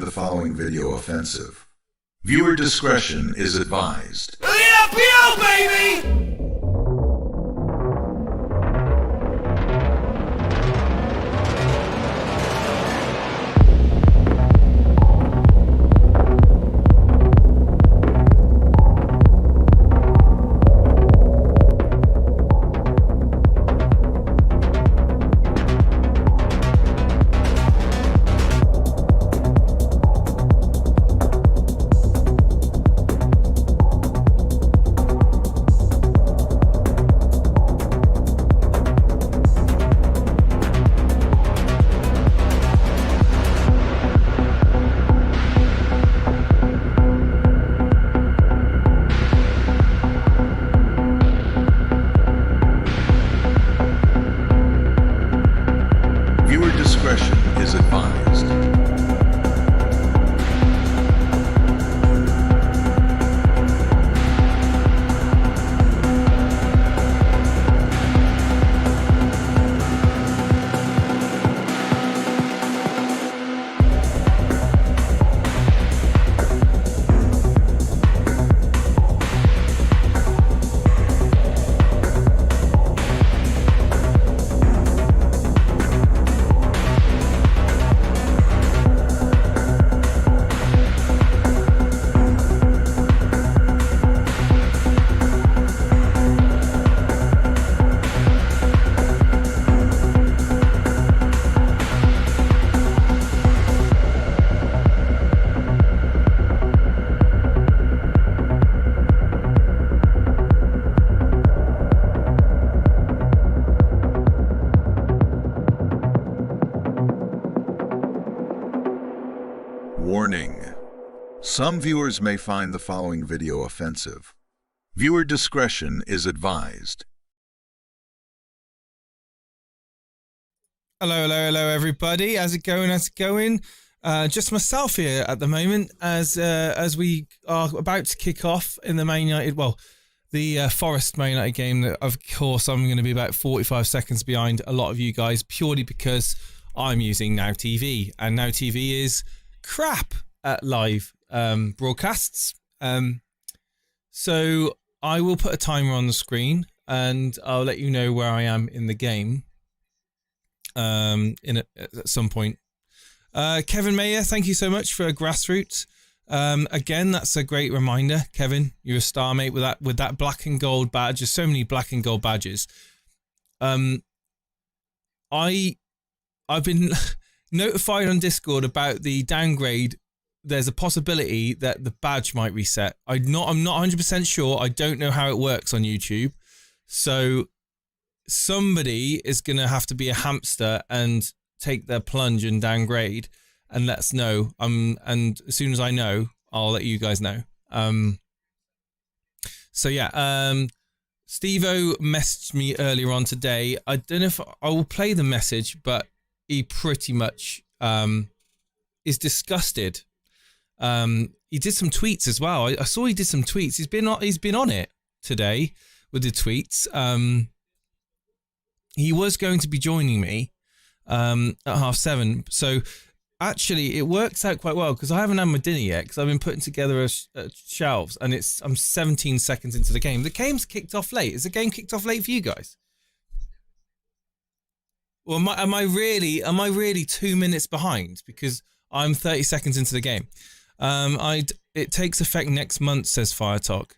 the following video offensive. Viewer discretion is advised. Elite FPL, baby! Viewer discretion is advised. Warning. Some viewers may find the following video offensive. Viewer discretion is advised. Hello everybody. How's it going? Just myself here at the moment as we are about to kick off in the Man United, the Forest Man United game. That of course I'm going to be about 45 seconds behind a lot of you guys, purely because I'm using Now TV, and Now TV is crap at live broadcasts. So I will put a timer on the screen and I'll let you know where I am in the game at some point. Kevin Mayer, thank you so much for Grassroots. Again, that's a great reminder, Kevin. You're a star, mate, with that black and gold badge. There's so many black and gold badges. I've been notified on Discord about the downgrade. There's a possibility that the badge might reset. I'm not 100% sure. I don't know how it works on YouTube. So somebody is going to have to be a hamster and take their plunge and downgrade and let us know. And as soon as I know, I'll let you guys know. So yeah, Steve-O messaged me earlier on today. I don't know if I will play the message, but he pretty much is disgusted. He did some tweets as well. I saw he did some tweets. He's been on it today with the tweets. He was going to be joining me at 7:30. So actually, it works out quite well because I haven't had my dinner yet because I've been putting together shelves, and I'm 17 seconds into the game. The game's kicked off late. Is the game kicked off late for you guys? Or am I really 2 minutes behind because I'm 30 seconds into the game? It takes effect next month, says Firetalk.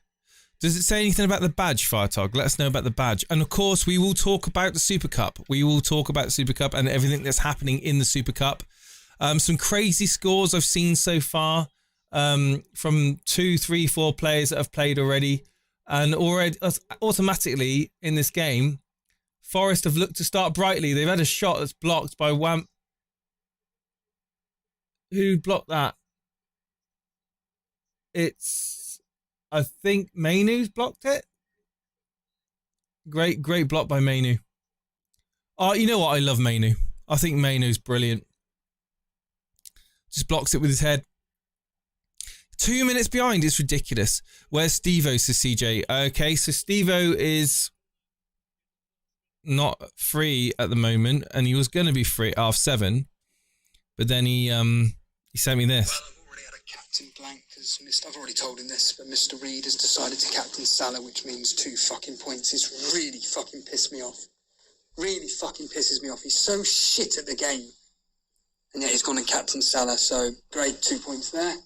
Does it say anything about the badge, Firetalk? Let us know about the badge. And of course, we will talk about the Super Cup. We will talk about the Super Cup and everything that's happening in the Super Cup. Some crazy scores I've seen so far from 2, 3, 4 players that have played already. And already, automatically in this game, Forest have looked to start brightly. They've had a shot that's blocked by Wamp. Who blocked that? I think Mainu's blocked it. Great block by Mainu. Oh, you know what? I love Mainu. I think Mainu's brilliant. Just blocks it with his head. 2 minutes behind. It's ridiculous. Where's Steve-O, says CJ. Okay, so Steve-O is not free at the moment, and he was going to be free at 7:30, but then he sent me this. Well, I've already had a captain blank because I've already told him this, but Mr. Reed has decided to captain Salah, which means 2 fucking points. It's really fucking pissed me off. Really fucking pisses me off. He's so shit at the game. And yet he's gone and captain Salah, so great, 2 points there.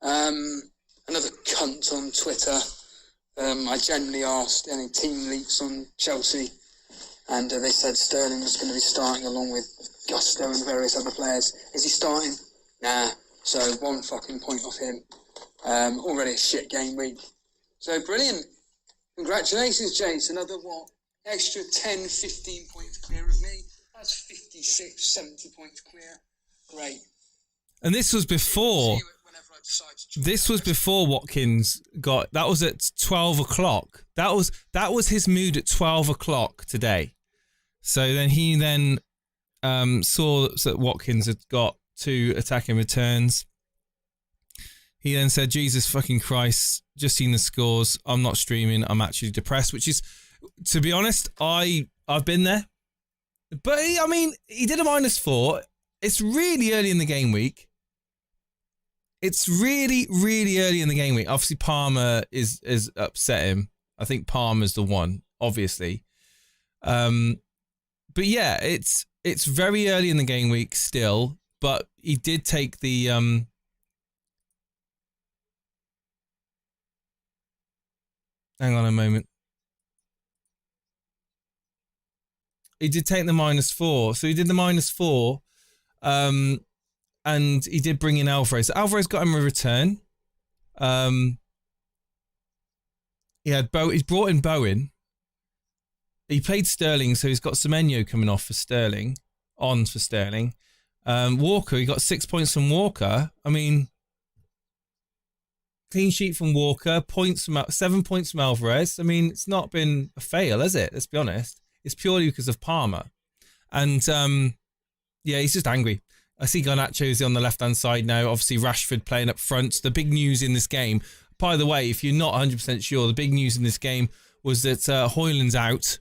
Another cunt on Twitter. I generally asked any team leaks on Chelsea, and they said Sterling was going to be starting along with Gusto and various other players. Is he starting? Nah. So 1 fucking point off him. Already a shit game week. So brilliant. Congratulations, Jace. Another, extra 10, 15 points clear of me. That's 56, 70 points clear. Great. And this was before... This was before Watkins got... That was at 12 o'clock. That was his mood at 12 o'clock today. So then he saw that Watkins had got 2 attacking returns. He then said, Jesus fucking Christ, just seen the scores. I'm not streaming. I'm actually depressed, which is, to be honest, I've been there. But, I mean, he did a -4. It's really early in the game week. It's really, really early in the game week. Obviously, Palmer is upset him. I think Palmer's the one, obviously. But yeah, it's very early in the game week still. But he did take the hang on a moment. He did take the -4. So he did the -4. And he did bring in Alvarez. Alvarez got him a return. He's brought in Bowen. He played Sterling, so he's got Semenyo coming off for Sterling. On for Sterling. Walker, he got 6 points from Walker. I mean, clean sheet from Walker, 7 points from Alvarez. I mean, it's not been a fail, has it? Let's be honest. It's purely because of Palmer. And, yeah, he's just angry. I see Garnacho's on the left-hand side now. Obviously, Rashford playing up front. The big news in this game, by the way, if you're not 100% sure, the big news in this game was that Højlund's out.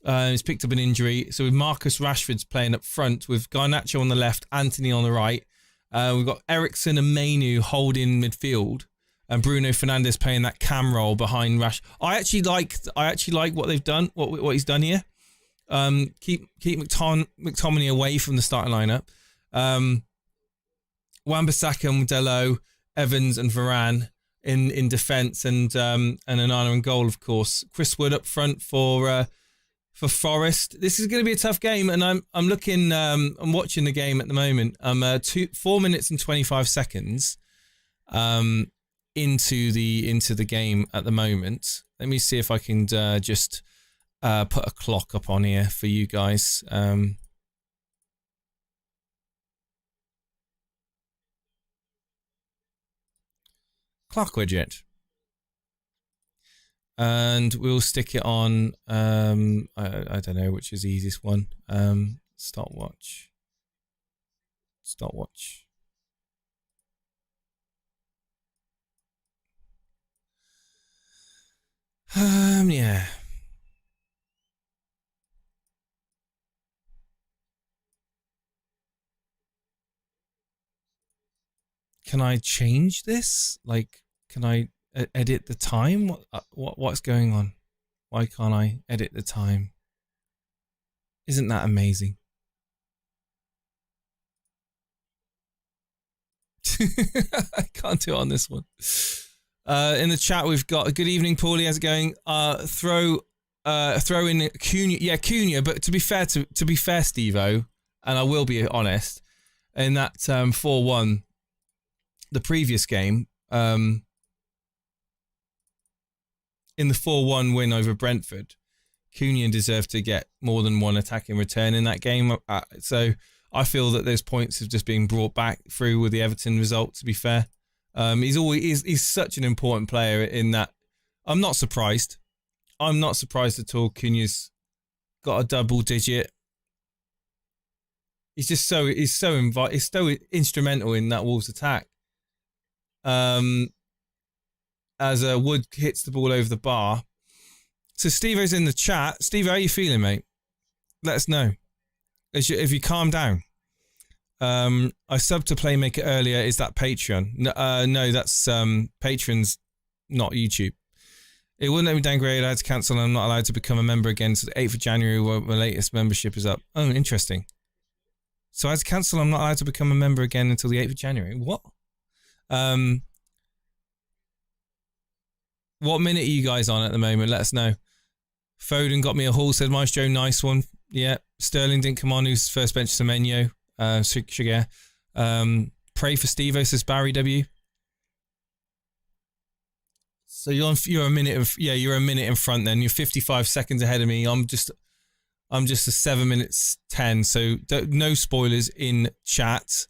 He's picked up an injury. So with Marcus Rashford's playing up front with Garnacho on the left, Anthony on the right. We've got Eriksen and Mainu holding midfield. And Bruno Fernandes playing that cam role behind Rash. I actually like what they've done, what he's done here. Keep McTominay away from the starting lineup. Wan-Bissaka, Modelo, Evans and Varane in defence, and Onana in goal, of course. Chris Wood up front for Forest. This is going to be a tough game, and I'm watching the game at the moment. I'm 4 minutes and 25 seconds into the game at the moment. Let me see if I can just put a clock up on here for you guys. Clock widget, and we'll stick it on. I don't know which is the easiest one. Stopwatch. Yeah. Can I change this? Like, can I edit the time? What's going on? Why can't I edit the time? Isn't that amazing? I can't do it on this one. In the chat, we've got a good evening, Paulie. How's it going? Throw in Cunha. Yeah, Cunha. But to be fair, Steve-O, and I will be honest, in that 4-1, the previous game, in the 4-1 win over Brentford, Cunha deserved to get more than 1 attacking return in that game. So I feel that those points have just been brought back through with the Everton result, to be fair. He's such an important player in that. I'm not surprised. I'm not surprised at all. Cunha's got a double digit. He's so instrumental in that Wolves attack. As Wood hits the ball over the bar. So Steve-O's in the chat. Steve, how are you feeling, mate? Let us know. If you calm down. I subbed to Playmaker earlier. Is that Patreon? No, that's Patreon's not YouTube. It wouldn't let me downgrade. I had to cancel and I'm not allowed to become a member again until the 8th of January where my latest membership is up. Oh, interesting. So I had to cancel. I'm not allowed to become a member again until the 8th of January. What? What minute are you guys on at the moment? Let us know. Foden got me a haul, said Maestro, nice one. Yeah. Sterling didn't come on, who's first bench Semenyo. Sugar. Pray for Steve-O, says Barry W. So you're a minute in front then. You're 55 seconds ahead of me. I'm just a 7 minutes 10. So no spoilers in chat.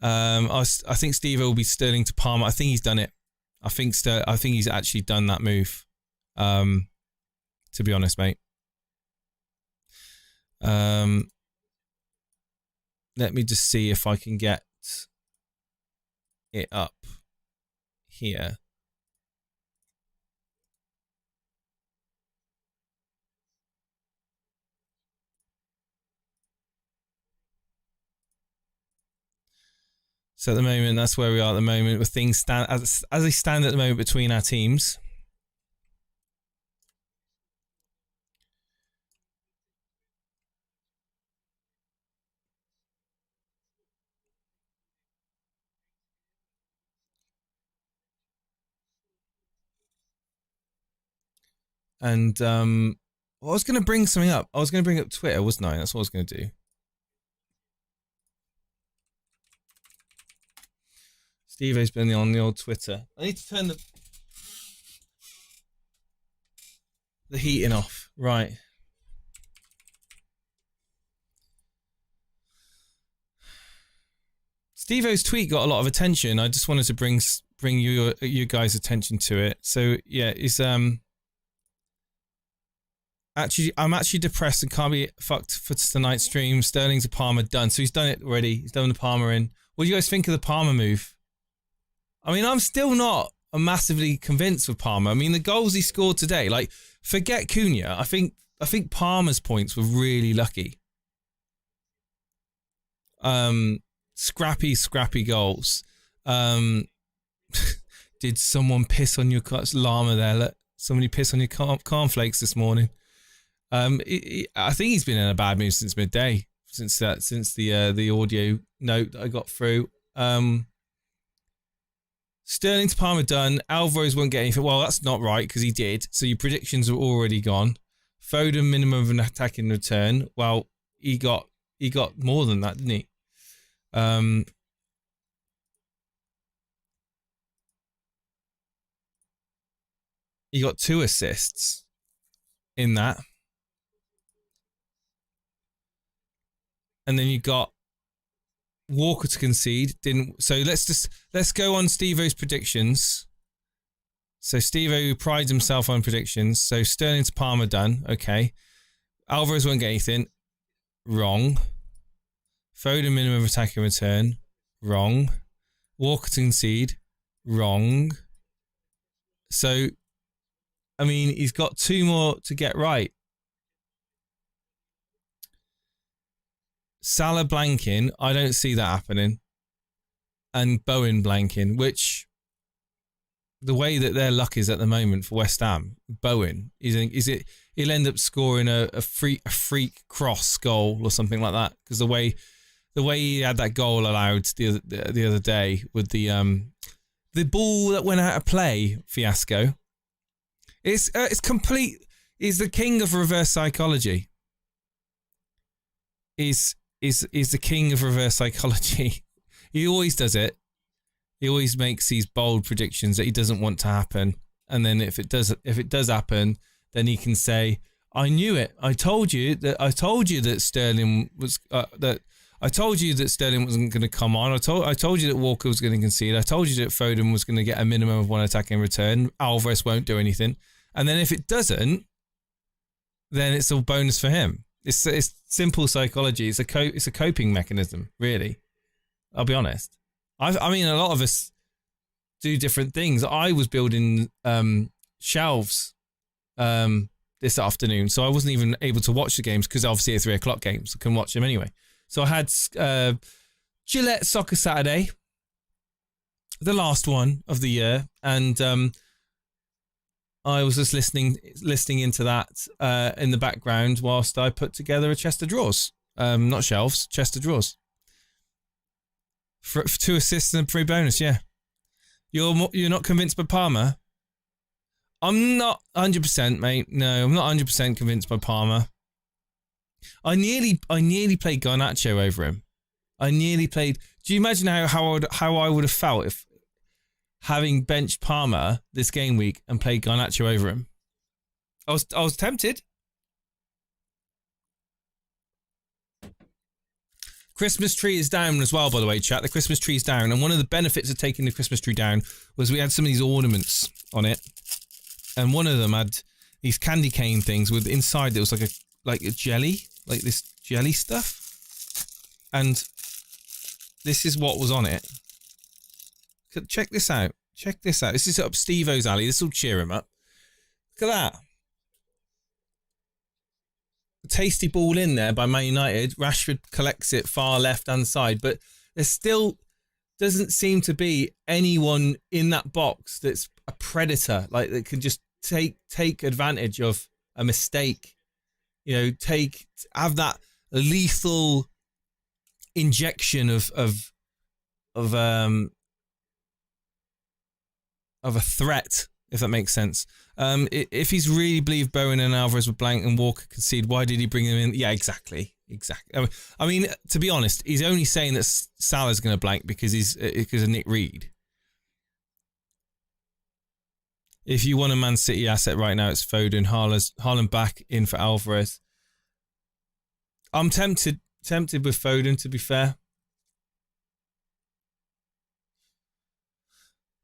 I think Steve-O will be Sterling to Palmer. I think he's done it. I think he's actually done that move. To be honest, mate. Let me just see if I can get it up here. So at the moment, that's where we are at the moment with things stand as they stand at the moment between our teams. And I was going to bring something up. I was going to bring up Twitter, wasn't I? That's what I was going to do. Steve-O's been on the old Twitter. I need to turn the heating off. Right. Steve-O's tweet got a lot of attention. I just wanted to bring you guys' attention to it. So yeah, it's I'm actually depressed and can't be fucked for tonight's stream. Sterling's a Palmer done. So he's done it already. He's done the Palmer in. What do you guys think of the Palmer move? I mean, I'm still not massively convinced with Palmer. I mean, the goals he scored today, like, forget Cunha. I think Palmer's points were really lucky. Scrappy goals. Did someone piss on your llama there? Let somebody piss on your cornflakes this morning. I think he's been in a bad mood since midday. Since the audio note that I got through. Sterling to Palmer done. Alvarez won't get anything. Well, that's not right because he did. So your predictions are already gone. Foden minimum of an attack in return. Well, he got more than that, didn't he? He got 2 assists in that. And then you got Walker to concede. So let's go on Steve-O's predictions. So Steve-O prides himself on predictions. So Sterling to Palmer done. Okay. Alvarez won't get anything. Wrong. Foden minimum attack in return. Wrong. Walker to concede. Wrong. So, I mean, he's got 2 more to get right. Salah blanking, I don't see that happening. And Bowen blanking, which the way that their luck is at the moment for West Ham, Bowen, he'll end up scoring a freak cross goal or something like that. Because the way he had that goal allowed the other day with the ball that went out of play fiasco. It's complete. He's the king of reverse psychology. Is the king of reverse psychology. He always does it. He always makes these bold predictions that he doesn't want to happen, and then if it does happen, then he can say, "I knew it. I told you that Sterling was I told you that Sterling wasn't going to come on. I told you that Walker was going to concede. I told you that Foden was going to get a minimum of 1 attack in return. Alvarez won't do anything, and then if it doesn't, then it's a bonus for him." It's simple psychology. It's a coping mechanism, really. I'll be honest. I mean, a lot of us do different things. I was building shelves this afternoon, so I wasn't even able to watch the games because obviously they're 3 o'clock games. I couldn't watch them anyway. So I had Gillette Soccer Saturday, the last one of the year, and I was just listening into that in the background whilst I put together a chest of drawers. Not shelves, chest of drawers. For 2 assists and a free bonus, yeah. You're not convinced by Palmer? I'm not 100%, mate. No, I'm not 100% convinced by Palmer. I nearly played Garnacho over him. I nearly played. Do you imagine how I would have felt if having benched Palmer this game week and played Garnacho over him? I was tempted. Christmas tree is down as well, by the way, chat. The Christmas tree is down, and one of the benefits of taking the Christmas tree down was we had some of these ornaments on it, and one of them had these candy cane things with inside there was like a jelly, like this jelly stuff, and this is what was on it. Check this out. Check this out. This is up Steve-O's alley. This will cheer him up. Look at that. A tasty ball in there by Man United. Rashford collects it far left-hand side, but there still doesn't seem to be anyone in that box that's a predator, like that could just take advantage of a mistake. You know, have that lethal injection of a threat, if that makes sense. If he's really believed Bowen and Alvarez were blank and Walker concede, why did he bring them in? Yeah, exactly. I mean, to be honest, he's only saying that Salah's going to blank because of Nick Reed. If you want a Man City asset right now, it's Foden. Haaland back in for Alvarez. I'm tempted with Foden, to be fair.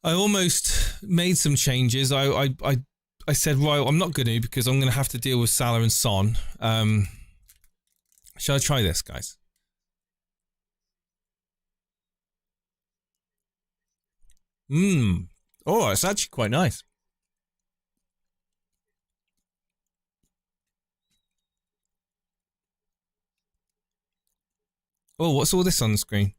I almost made some changes. I said, right, I'm not going to because I'm going to have to deal with Salah and Son. Shall I try this, guys? Oh, it's actually quite nice. Oh, what's all this on the screen?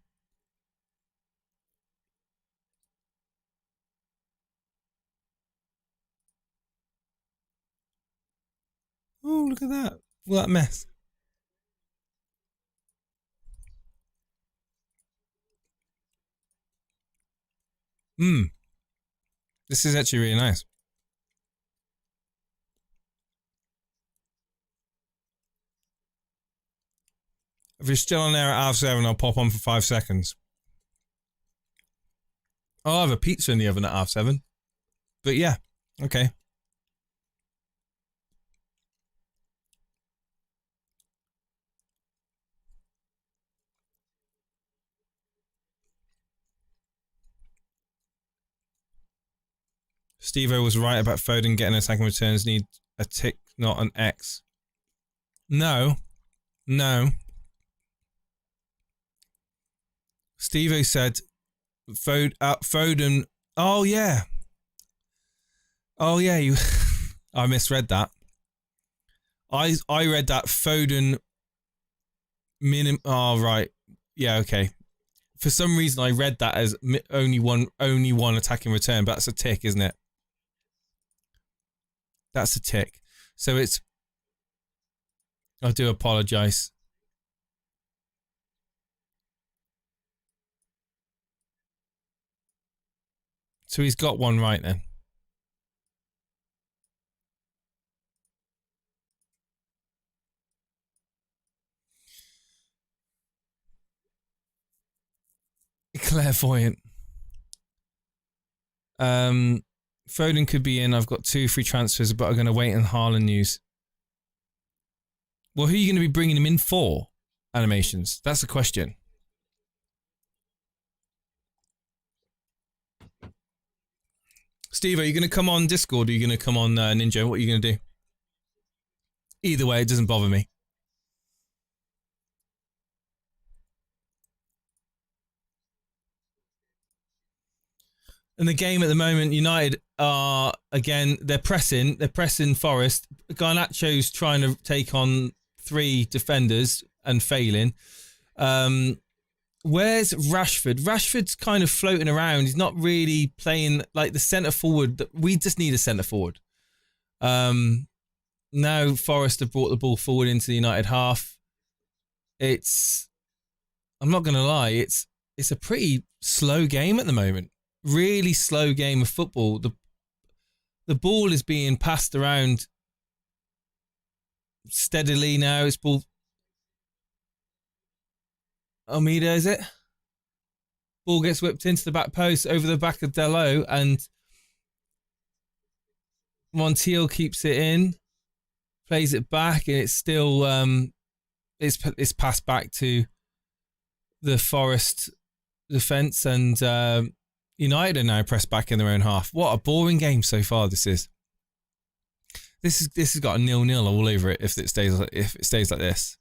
Oh, look at that. All that mess. This is actually really nice. If you're still on there at half7, I'll pop on for 5 seconds. I'll have a pizza in the oven at half7. But yeah, okay. Steve-O was right about Foden getting attacking returns need a tick, not an X. No. Steve-O said Foden. Oh yeah. You. I misread that. I read that Foden Oh right. Yeah. Okay. For some reason, I read that as only one attacking return, but that's a tick, isn't it? That's a tick. So it's... I do apologise. So he's got one right then. Clairvoyant. Foden could be in. I've got 2 free transfers, but I'm going to wait on Haaland news. Well, who are you going to be bringing him in for? Animations. That's the question. Steve, are you going to come on Discord or are you going to come on Ninja? What are you going to do? Either way, it doesn't bother me. In the game at the moment, United are, again, they're pressing Forest. Garnacho's trying to take on 3 defenders and failing. Where's Rashford? Rashford's kind of floating around. He's not really playing like the centre forward. We just need a centre forward. Now Forest have brought the ball forward into the United half. I'm not going to lie, it's a pretty slow game at the moment. Really slow game of football. The ball is being passed around steadily now. It's ball. Almeida, is it? Ball gets whipped into the back post over the back of Dello, and Montiel keeps it in, plays it back, and it's still it's passed back to the Forest defence, and United are now pressed back in their own half. What a boring game so far this is. This has got a 0-0 all over it if it stays like this.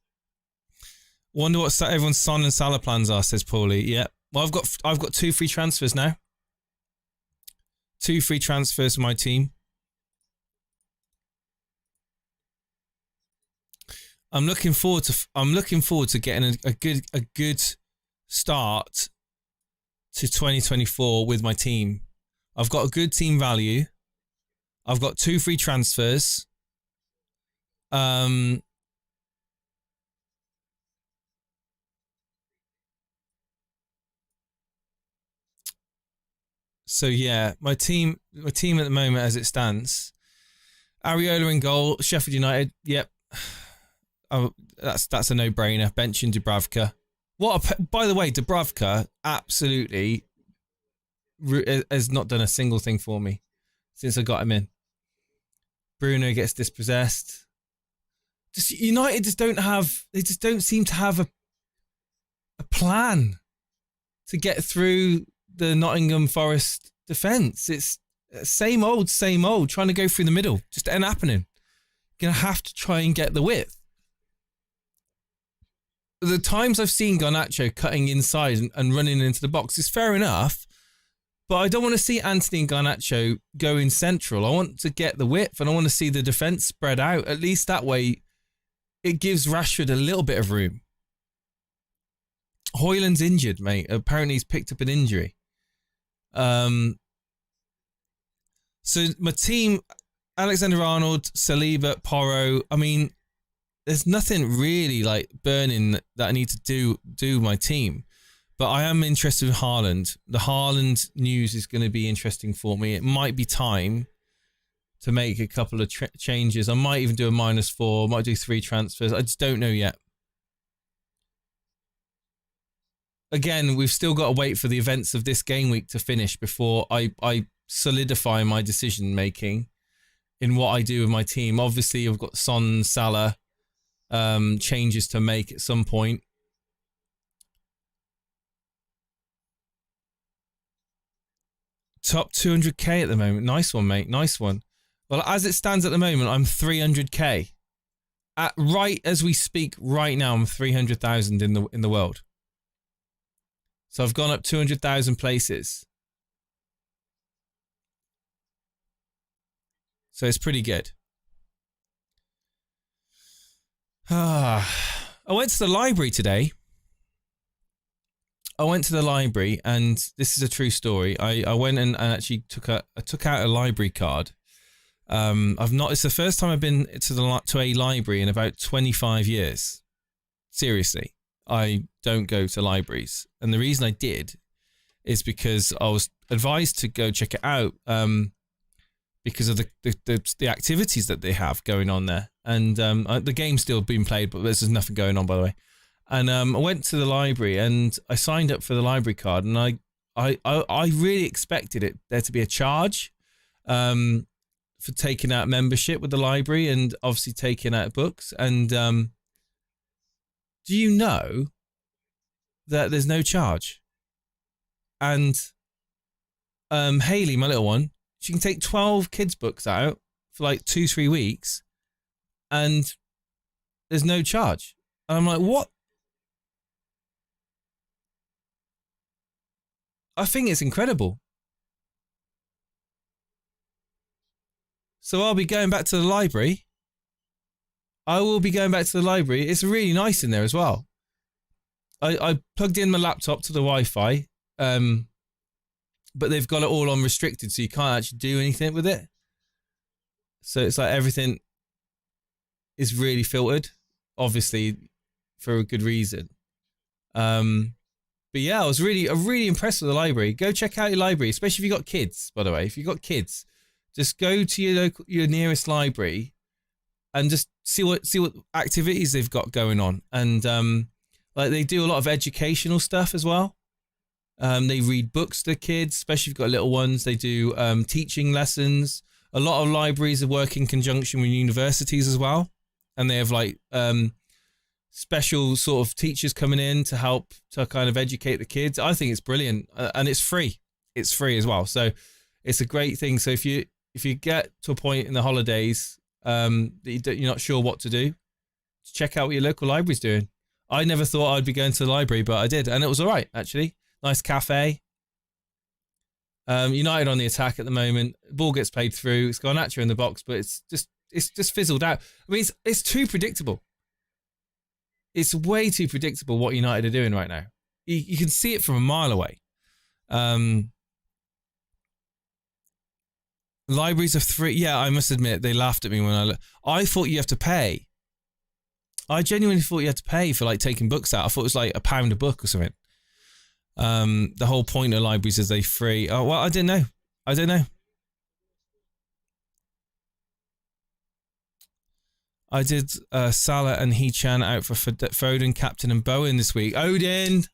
Wonder what everyone's Son and Salah plans are, says Paulie. Yeah. Well, I've got 2 free transfers now. 2 free transfers for my team. I'm looking forward to getting a good start to 2024 with my team. I've got a good team value. I've got 2 free transfers. So yeah, my team at the moment as it stands, Areola in goal, Sheffield United. Yep, that's a no-brainer. Benching Dubravka. By the way, Dubravka absolutely has not done a single thing for me since I got him in. Bruno gets dispossessed. United just don't seem to have a plan to get through the Nottingham Forest defence. It's same old, trying to go through the middle. Just ain't happening. Going to have to try and get the width. The times I've seen Garnacho cutting inside and running into the box is fair enough, but I don't want to see Anthony and Garnacho going central. I want to get the width and I want to see the defence spread out. At least that way it gives Rashford a little bit of room. Højlund's injured, mate. Apparently he's picked up an injury. So my team, Alexander-Arnold, Saliba, Porro. I mean, there's nothing really like burning that I need to do my team. But I am interested in Haaland. The Haaland news is going to be interesting for me. It might be time to make a couple of changes. I might even do a -4. I might do 3 transfers. I just don't know yet. Again, we've still got to wait for the events of this game week to finish before I solidify my decision making in what I do with my team. Obviously, I've got Son, Salah changes to make at some point. Top 200k at the moment. Nice one, mate. Nice one. Well, as it stands at the moment, I'm 300k. Right as we speak, right now, I'm 300,000 in the world. So I've gone up 200,000 places. So it's pretty good. I went to the library today. And this is a true story. I went and actually took out a library card. It's the first time I've been to a library in about 25 years. Seriously. I don't go to libraries. And the reason I did is because I was advised to go check it out because of the activities that they have going on there. And the game's still being played, but there's nothing going on, by the way. And I went to the library and I signed up for the library card, and I really expected there to be a charge for taking out membership with the library and obviously taking out books. And do you know that there's no charge? And Hayley, my little one, she can take 12 kids' books out for like 2-3 weeks and there's no charge. And I'm like, what? I think it's incredible. So I'll be going back to the library. I will be going back to the library. It's really nice in there as well. I plugged in my laptop to the Wi-Fi, but they've got it all on restricted, so you can't actually do anything with it. So it's like everything is really filtered, obviously for a good reason. But yeah, I was really impressed with the library. Go check out your library, especially if you've got kids, by the way. If you've got kids, just go to your nearest library and just see what activities they've got going on. And like they do a lot of educational stuff as well. They read books to kids, especially if you've got little ones. They do teaching lessons. A lot of libraries work in conjunction with universities as well. And they have like special sort of teachers coming in to help to kind of educate the kids. I think it's brilliant, and it's free. It's free as well, so it's a great thing. So if you get to a point in the holidays that you're not sure what to do, check out what your local library's doing. I never thought I'd be going to the library, but I did, and it was all right actually. Nice cafe. United on the attack at the moment. Ball gets played through. It's got Garnacho in the box, but it's just fizzled out. I mean, it's too predictable. It's way too predictable what United are doing right now. You can see it from a mile away. Libraries of 3. Yeah, I must admit, they laughed at me when I thought you have to pay. I genuinely thought you had to pay for like taking books out. I thought it was like £1 a book or something. The whole point of libraries is they free. Oh, well, I don't know. I did Salah and Hee-Chan out for Foden, Captain and Bowen this week. Odin!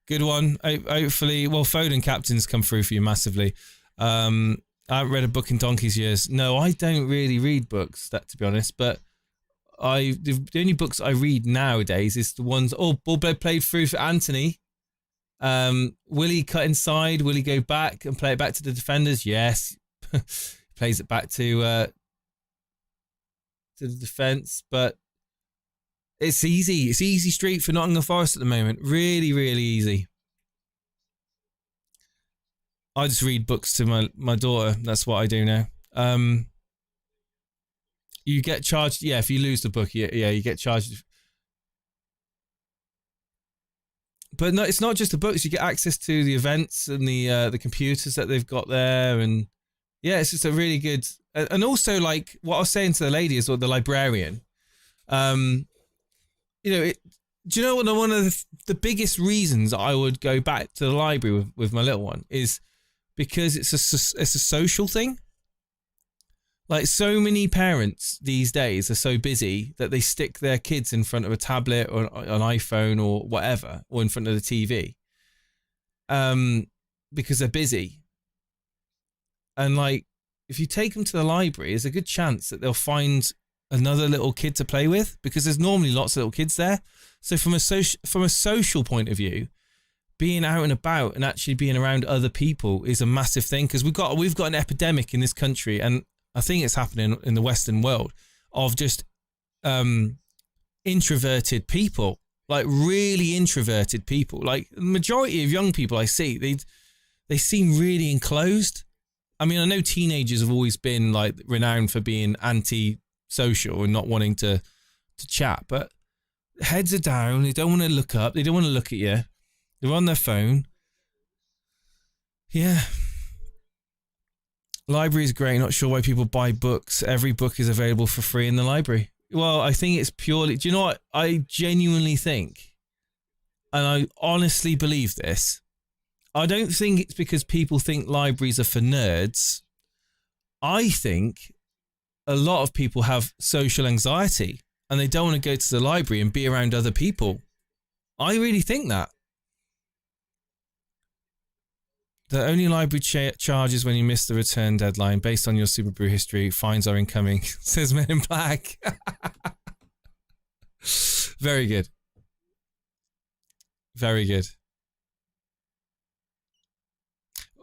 Good one. Hopefully, well, Foden Captain's come through for you massively. I haven't read a book in donkey's years. No, I don't really read books, to be honest, but the only books I read nowadays is the ones, ball played through for Anthony. Will he cut inside? Will he go back and play it back to the defenders? Yes. Plays it back to the defence, but it's easy. It's easy street for Nottingham Forest at the moment. Really, really easy. I just read books to my daughter. That's what I do now. You get charged. Yeah, if you lose the book, yeah, you get charged. But no, it's not just the books. You get access to the events and the computers that they've got there, and yeah, it's just a really good. And also, like what I was saying to the lady or the librarian, do you know what? One of the biggest reasons I would go back to the library with my little one is because it's a social thing. Like so many parents these days are so busy that they stick their kids in front of a tablet or an iPhone or whatever, or in front of the TV, because they're busy. And like, if you take them to the library, there's a good chance that they'll find another little kid to play with, because there's normally lots of little kids there. So from a social point of view, being out and about and actually being around other people is a massive thing, because we've got an epidemic in this country, and I think it's happening in the Western world, of just introverted people, like really introverted people. Like the majority of young people I see, they seem really enclosed. I mean, I know teenagers have always been like renowned for being anti-social and not wanting to chat, but heads are down. They don't want to look up. They don't want to look at you. They're on their phone. Yeah. Library is great. Not sure why people buy books. Every book is available for free in the library. Well, I think it's purely... Do you know what? I genuinely think, and I honestly believe this, I don't think it's because people think libraries are for nerds. I think a lot of people have social anxiety and they don't want to go to the library and be around other people. I really think that. The only library charges when you miss the return deadline. Based on your Super Brew history, fines are incoming, says Men in Black. Very good. Very good.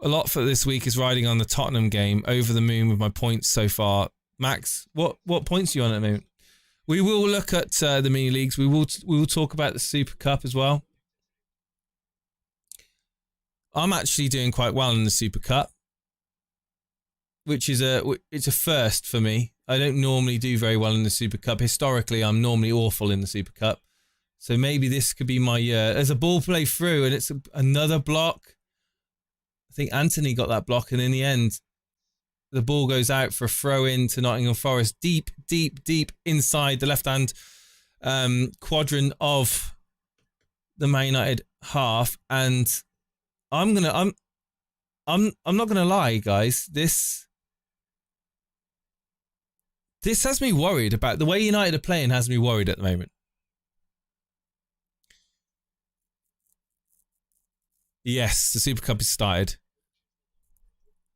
A lot for this week is riding on the Tottenham game. Over the moon with my points so far. Max, what points are you on at the moment? We will look at the mini leagues. We will talk about the Super Cup as well. I'm actually doing quite well in the Super Cup, which is it's a first for me. I don't normally do very well in the Super Cup. Historically, I'm normally awful in the Super Cup. So maybe this could be my year. There's a ball play through and it's another block. I think Anthony got that block, and in the end, the ball goes out for a throw in to Nottingham Forest, deep inside the left-hand quadrant of the Man United half. And I'm not gonna lie, guys. This has me worried about the way United are playing. Has me worried at the moment. Yes, the Super Cup has started.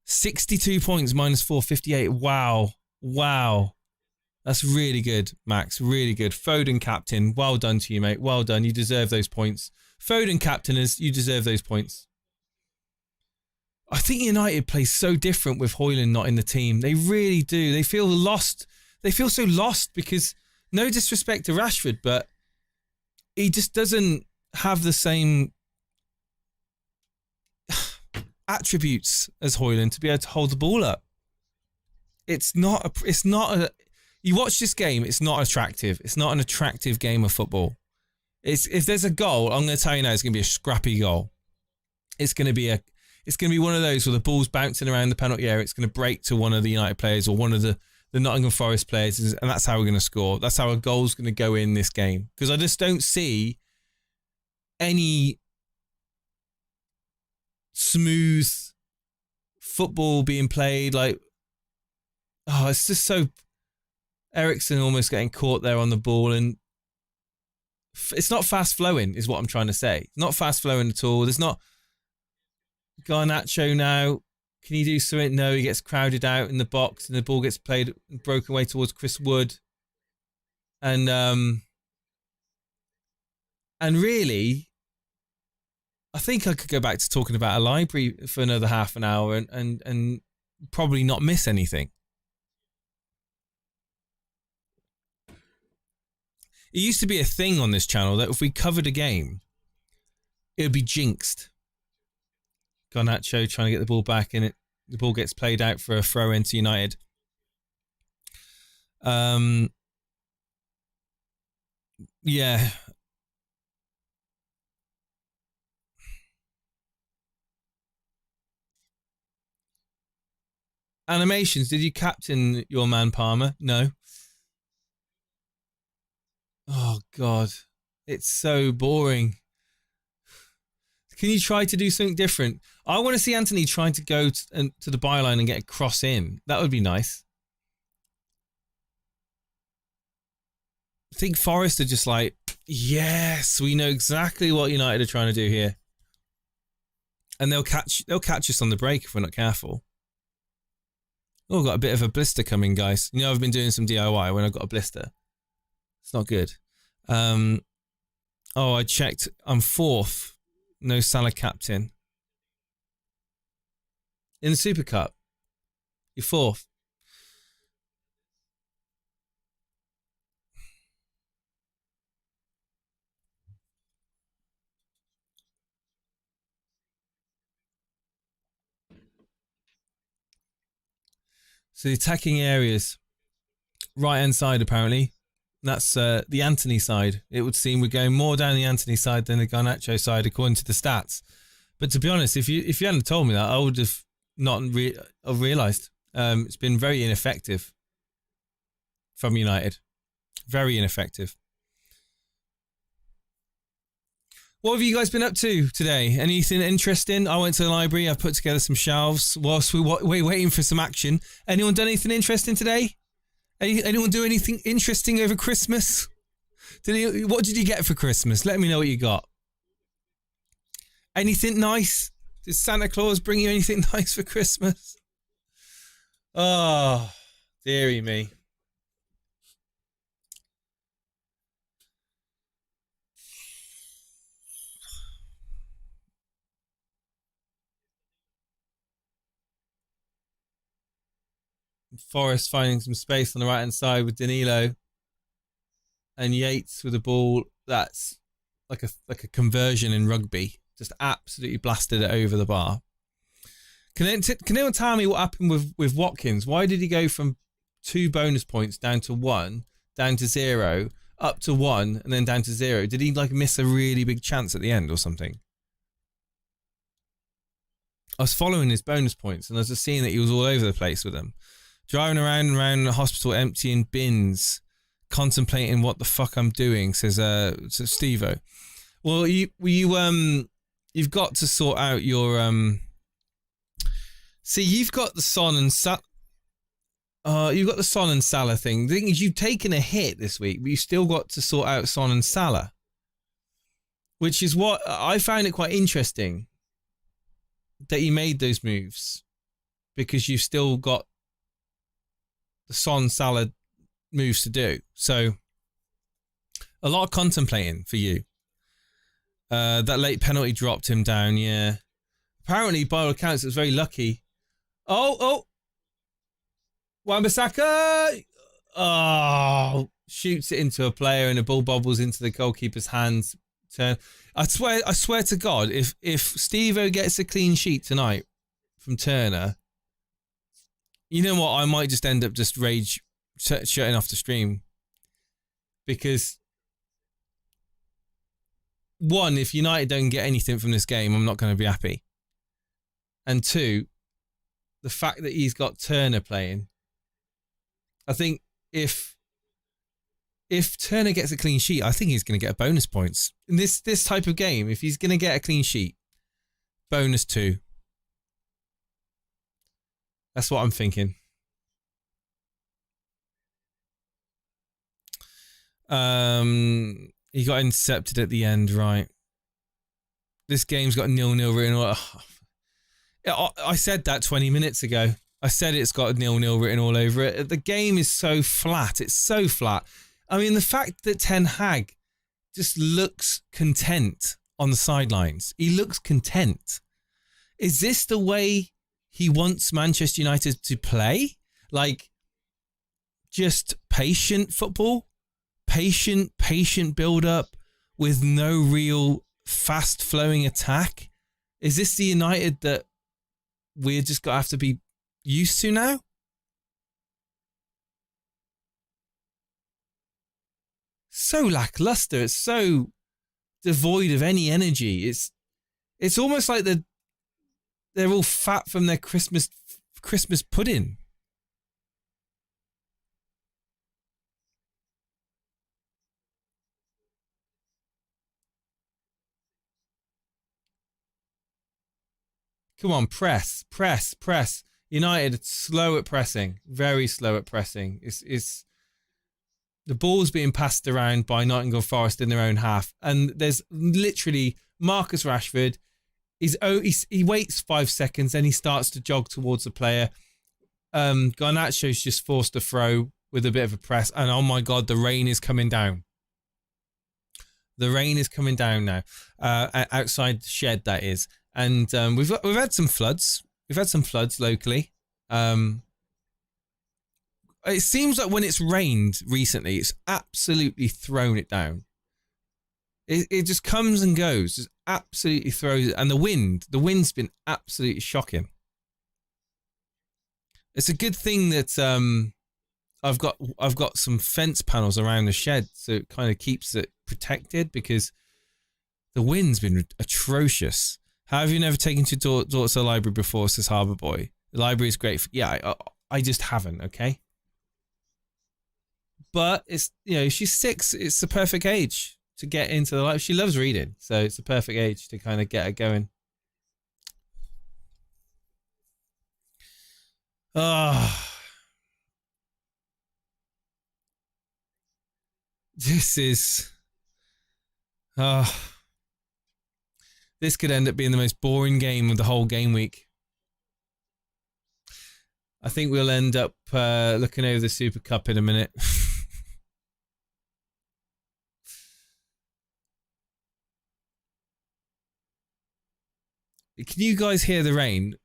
62 points, minus 458. Wow. That's really good, Max. Really good. Foden captain. Well done to you, mate. Well done. You deserve those points. Foden captainers, you deserve those points. I think United play so different with Højlund not in the team. They really do. They feel lost. They feel so lost because, no disrespect to Rashford, but he just doesn't have the same attributes as Højlund to be able to hold the ball up. It's not a you watch this game, it's not attractive. It's not an attractive game of football. If there's a goal, I'm going to tell you now, it's going to be a scrappy goal. It's going to be one of those where the ball's bouncing around the penalty area. It's going to break to one of the United players or one of the Nottingham Forest players, and that's how we're going to score. That's how a goal's going to go in this game. Because I just don't see any smooth football being played. It's just so... Eriksen almost getting caught there on the ball, and it's not fast flowing is what I'm trying to say. Not fast flowing at all. There's not Garnacho now. Can he do something? No, he gets crowded out in the box and the ball gets played broken away towards Chris Wood. And really, I think I could go back to talking about a library for another half an hour and probably not miss anything. It used to be a thing on this channel that if we covered a game, it would be jinxed. Garnacho trying to get the ball back and the ball gets played out for a throw into United. Yeah. Animations, did you captain your man Palmer? No. Oh, God. It's so boring. Can you try to do something different? I want to see Anthony trying to go to the byline and get a cross in. That would be nice. I think Forest are just like, yes, we know exactly what United are trying to do here. And they'll catch us on the break if we're not careful. Oh, got a bit of a blister coming, guys. You know, I've been doing some DIY when I've got a blister. It's not good. I checked. I'm fourth. No Salah captain. In the Super Cup. You're fourth. So the attacking areas. Right-hand side, apparently. That's the Anthony side. It would seem we're going more down the Anthony side than the Garnacho side, according to the stats. But to be honest, if you hadn't told me that, I would have not realised. It's been very ineffective from United. Very ineffective. What have you guys been up to today? Anything interesting? I went to the library. I've put together some shelves whilst we're waiting for some action. Anyone done anything interesting today? Anyone do anything interesting over Christmas? What did you get for Christmas? Let me know what you got. Anything nice? Did Santa Claus bring you anything nice for Christmas? Oh, dearie me. Forest finding some space on the right-hand side with Danilo and Yates with a ball that's like a conversion in rugby. Just absolutely blasted it over the bar. Can anyone tell me what happened with Watkins? Why did he go from 2 bonus points down to 1, down to 0, up to 1 and then down to 0? Did he like miss a really big chance at the end or something? I was following his bonus points and I was just seeing that he was all over the place with them. Driving around and around the hospital emptying bins, contemplating what the fuck I'm doing, says Steve-O. Well, you've got to sort out your see, you've got the Son and you've got the Son and Salah thing. The thing is, you've taken a hit this week, but you've still got to sort out Son and Salah, which is what I found it quite interesting that you made those moves, because you've still got the Son Salah moves to do. So a lot of contemplating for you. That late penalty dropped him down, yeah. Apparently, by all accounts, it was very lucky. Oh! Wan-Bissaka! Oh, shoots it into a player and the ball bobbles into the goalkeeper's hands. I swear to God, if Steve-O gets a clean sheet tonight from Turner, you know what? I might just end up just rage shutting off the stream. Because, one, if United don't get anything from this game, I'm not going to be happy. And two, the fact that he's got Turner playing, I think if Turner gets a clean sheet, I think he's going to get a bonus points. In this type of game, if he's going to get a clean sheet, bonus 2. That's what I'm thinking. He got intercepted at the end, right? This game's got 0-0 written all. I said that 20 minutes ago. I said it's got 0-0 written all over it. The game is so flat. It's so flat. I mean, the fact that Ten Hag just looks content on the sidelines. He looks content. Is this the way he wants Manchester United to play? Like, just patient football? Patient build-up with no real fast-flowing attack? Is this the United that we're just going to have to be used to now? So lackluster. It's so devoid of any energy. It's almost like they're all fat from their Christmas pudding. Come on, press. United slow at pressing, very slow at pressing. It's the ball's being passed around by Nottingham Forest in their own half, and there's literally Marcus Rashford. He waits 5 seconds, then he starts to jog towards the player. Garnacho's just forced a throw with a bit of a press, and oh my God, the rain is coming down. The rain is coming down now, outside the shed, that is. And we've had some floods. We've had some floods locally. It seems like when it's rained recently, it's absolutely thrown it down. It just comes and goes, just absolutely throws it. And the wind's been absolutely shocking. It's a good thing that I've got some fence panels around the shed, so it kind of keeps it protected, because the wind's been atrocious. How have you never taken your daughter to the library before, says Harbour Boy? The library is great. I just haven't, okay? But it's, she's 6. It's the perfect age to get into the library. She loves reading, so it's the perfect age to kind of get her going. This could end up being the most boring game of the whole game week. I think we'll end up looking over the Super Cup in a minute. Can you guys hear the rain?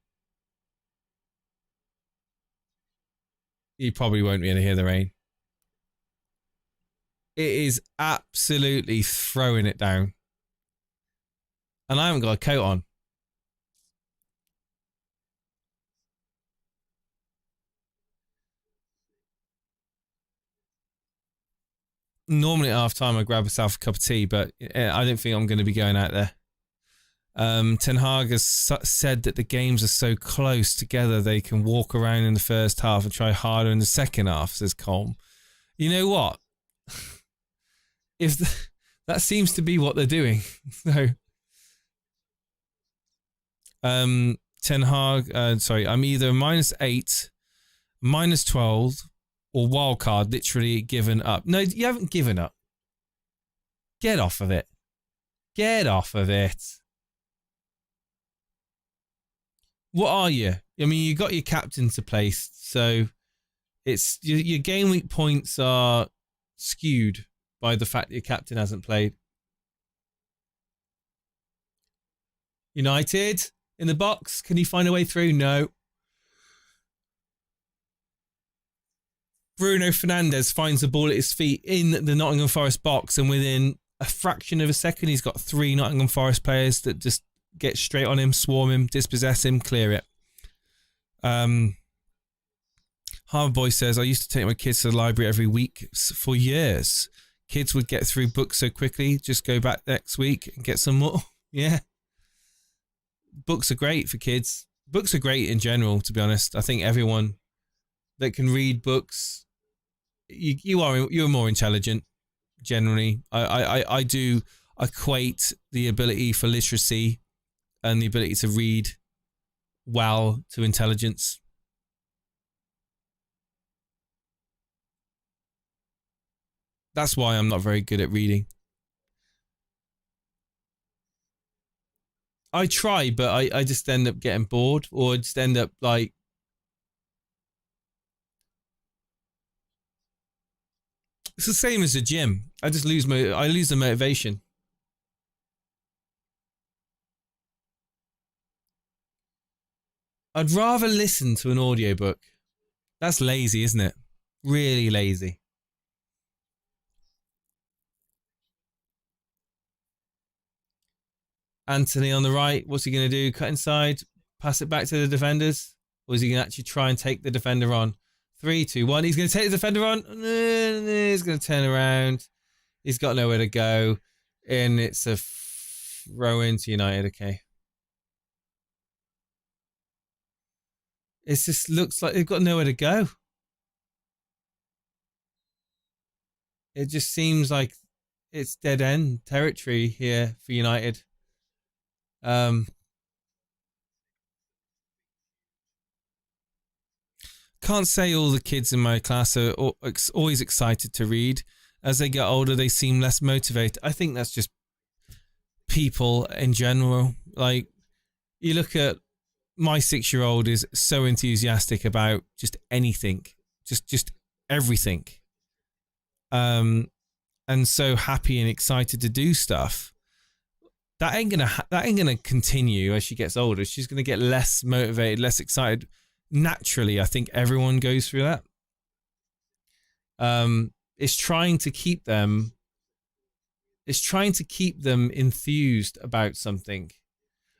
You probably won't be able to hear the rain. It is absolutely throwing it down. And I haven't got a coat on. normally at half time I grab myself a cup of tea, but I don't think I'm going to be going out there. Ten Hag has said that the games are so close together they can walk around in the first half and try harder in the second half, says Colm. You know what? That seems to be what they're doing. So, Ten Hag, I'm either -8, -12, or wildcard, literally given up. No, you haven't given up. Get off of it. Get off of it. What are you? I mean, you got your captain to place, so it's your game week points are skewed by the fact that your captain hasn't played. United in the box. Can he find a way through? No. Bruno Fernandes finds the ball at his feet in the Nottingham Forest box, and within a fraction of a second, he's got 3 Nottingham Forest players that just get straight on him, swarm him, dispossess him, clear it. Harvard Boy says, I used to take my kids to the library every week for years. Kids would get through books so quickly, just go back next week and get some more. Yeah. Books are great for kids. Books are great in general, to be honest. I think everyone that can read books, you're more intelligent, generally. I do equate the ability for literacy and the ability to read well to intelligence. That's why I'm not very good at reading. I try, but I just end up getting bored, or just end up like... It's the same as the gym. I just lose the motivation. I'd rather listen to an audiobook. That's lazy, isn't it? Really lazy. Anthony on the right, what's he going to do? Cut inside, pass it back to the defenders? Or is he going to actually try and take the defender on? 3, 2, 1. He's going to take the defender on. He's going to turn around. He's got nowhere to go. And it's a throw into United. Okay. It just looks like they've got nowhere to go. It just seems like it's dead end territory here for United. Can't say all the kids in my class are always excited to read. As they get older, they seem less motivated. I think that's just people in general. Like, you look at my 6-year-old is so enthusiastic about just anything, just everything, and so happy and excited to do stuff. That ain't gonna continue as she gets older. She's gonna get less motivated, less excited. Naturally, I think everyone goes through that. It's trying to keep them enthused about something.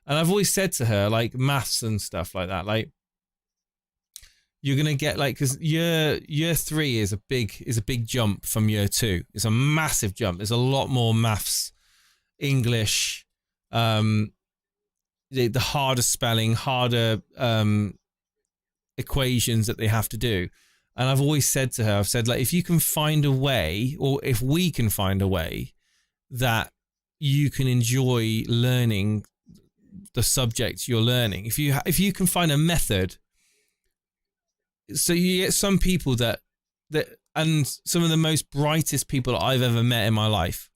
And I've always said to her, like, maths and stuff like that, like, you're gonna get, like, because year 3 is a big jump from year 2. It's a massive jump. There's a lot more maths, English, the harder spelling, harder equations that they have to do. And I've always said to her, I've said, like, if you can find a way, or if we can find a way that you can enjoy learning the subject you're learning, if you can find a method. So you get some people that and some of the most brightest people I've ever met in my life,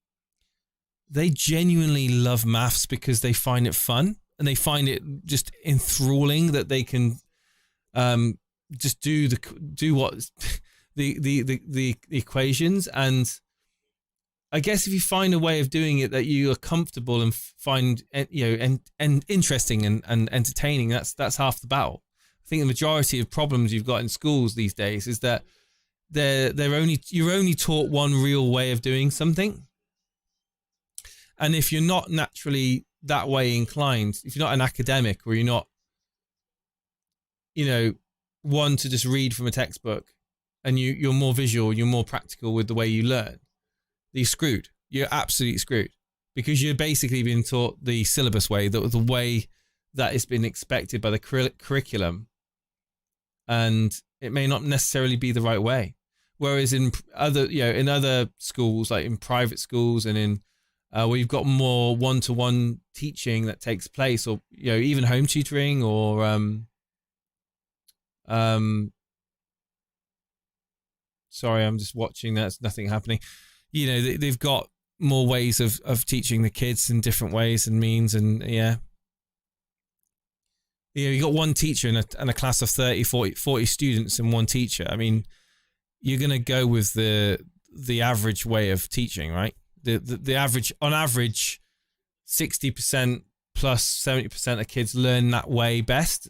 they genuinely love maths because they find it fun and they find it just enthralling that they can just do the equations. And I guess if you find a way of doing it that you are comfortable and find, and interesting and entertaining, that's half the battle. I think the majority of problems you've got in schools these days is that you're only taught one real way of doing something. And if you're not naturally that way inclined, if you're not an academic, or you're not, one to just read from a textbook, and you're more visual, you're more practical with the way you learn, you're screwed. You're absolutely screwed because you're basically being taught the syllabus way, the way that it's been expected by the curriculum, and it may not necessarily be the right way. Whereas in other schools, like in private schools and in where you've got more one-to-one teaching that takes place, or even home tutoring, or sorry, I'm just watching. That's nothing happening. They've got more ways of teaching the kids in different ways and means, and you got one teacher and a class of 30, 40 students and one teacher. I mean, you're going to go with the average way of teaching, right? The average, on average, 60% plus 70% of kids learn that way best.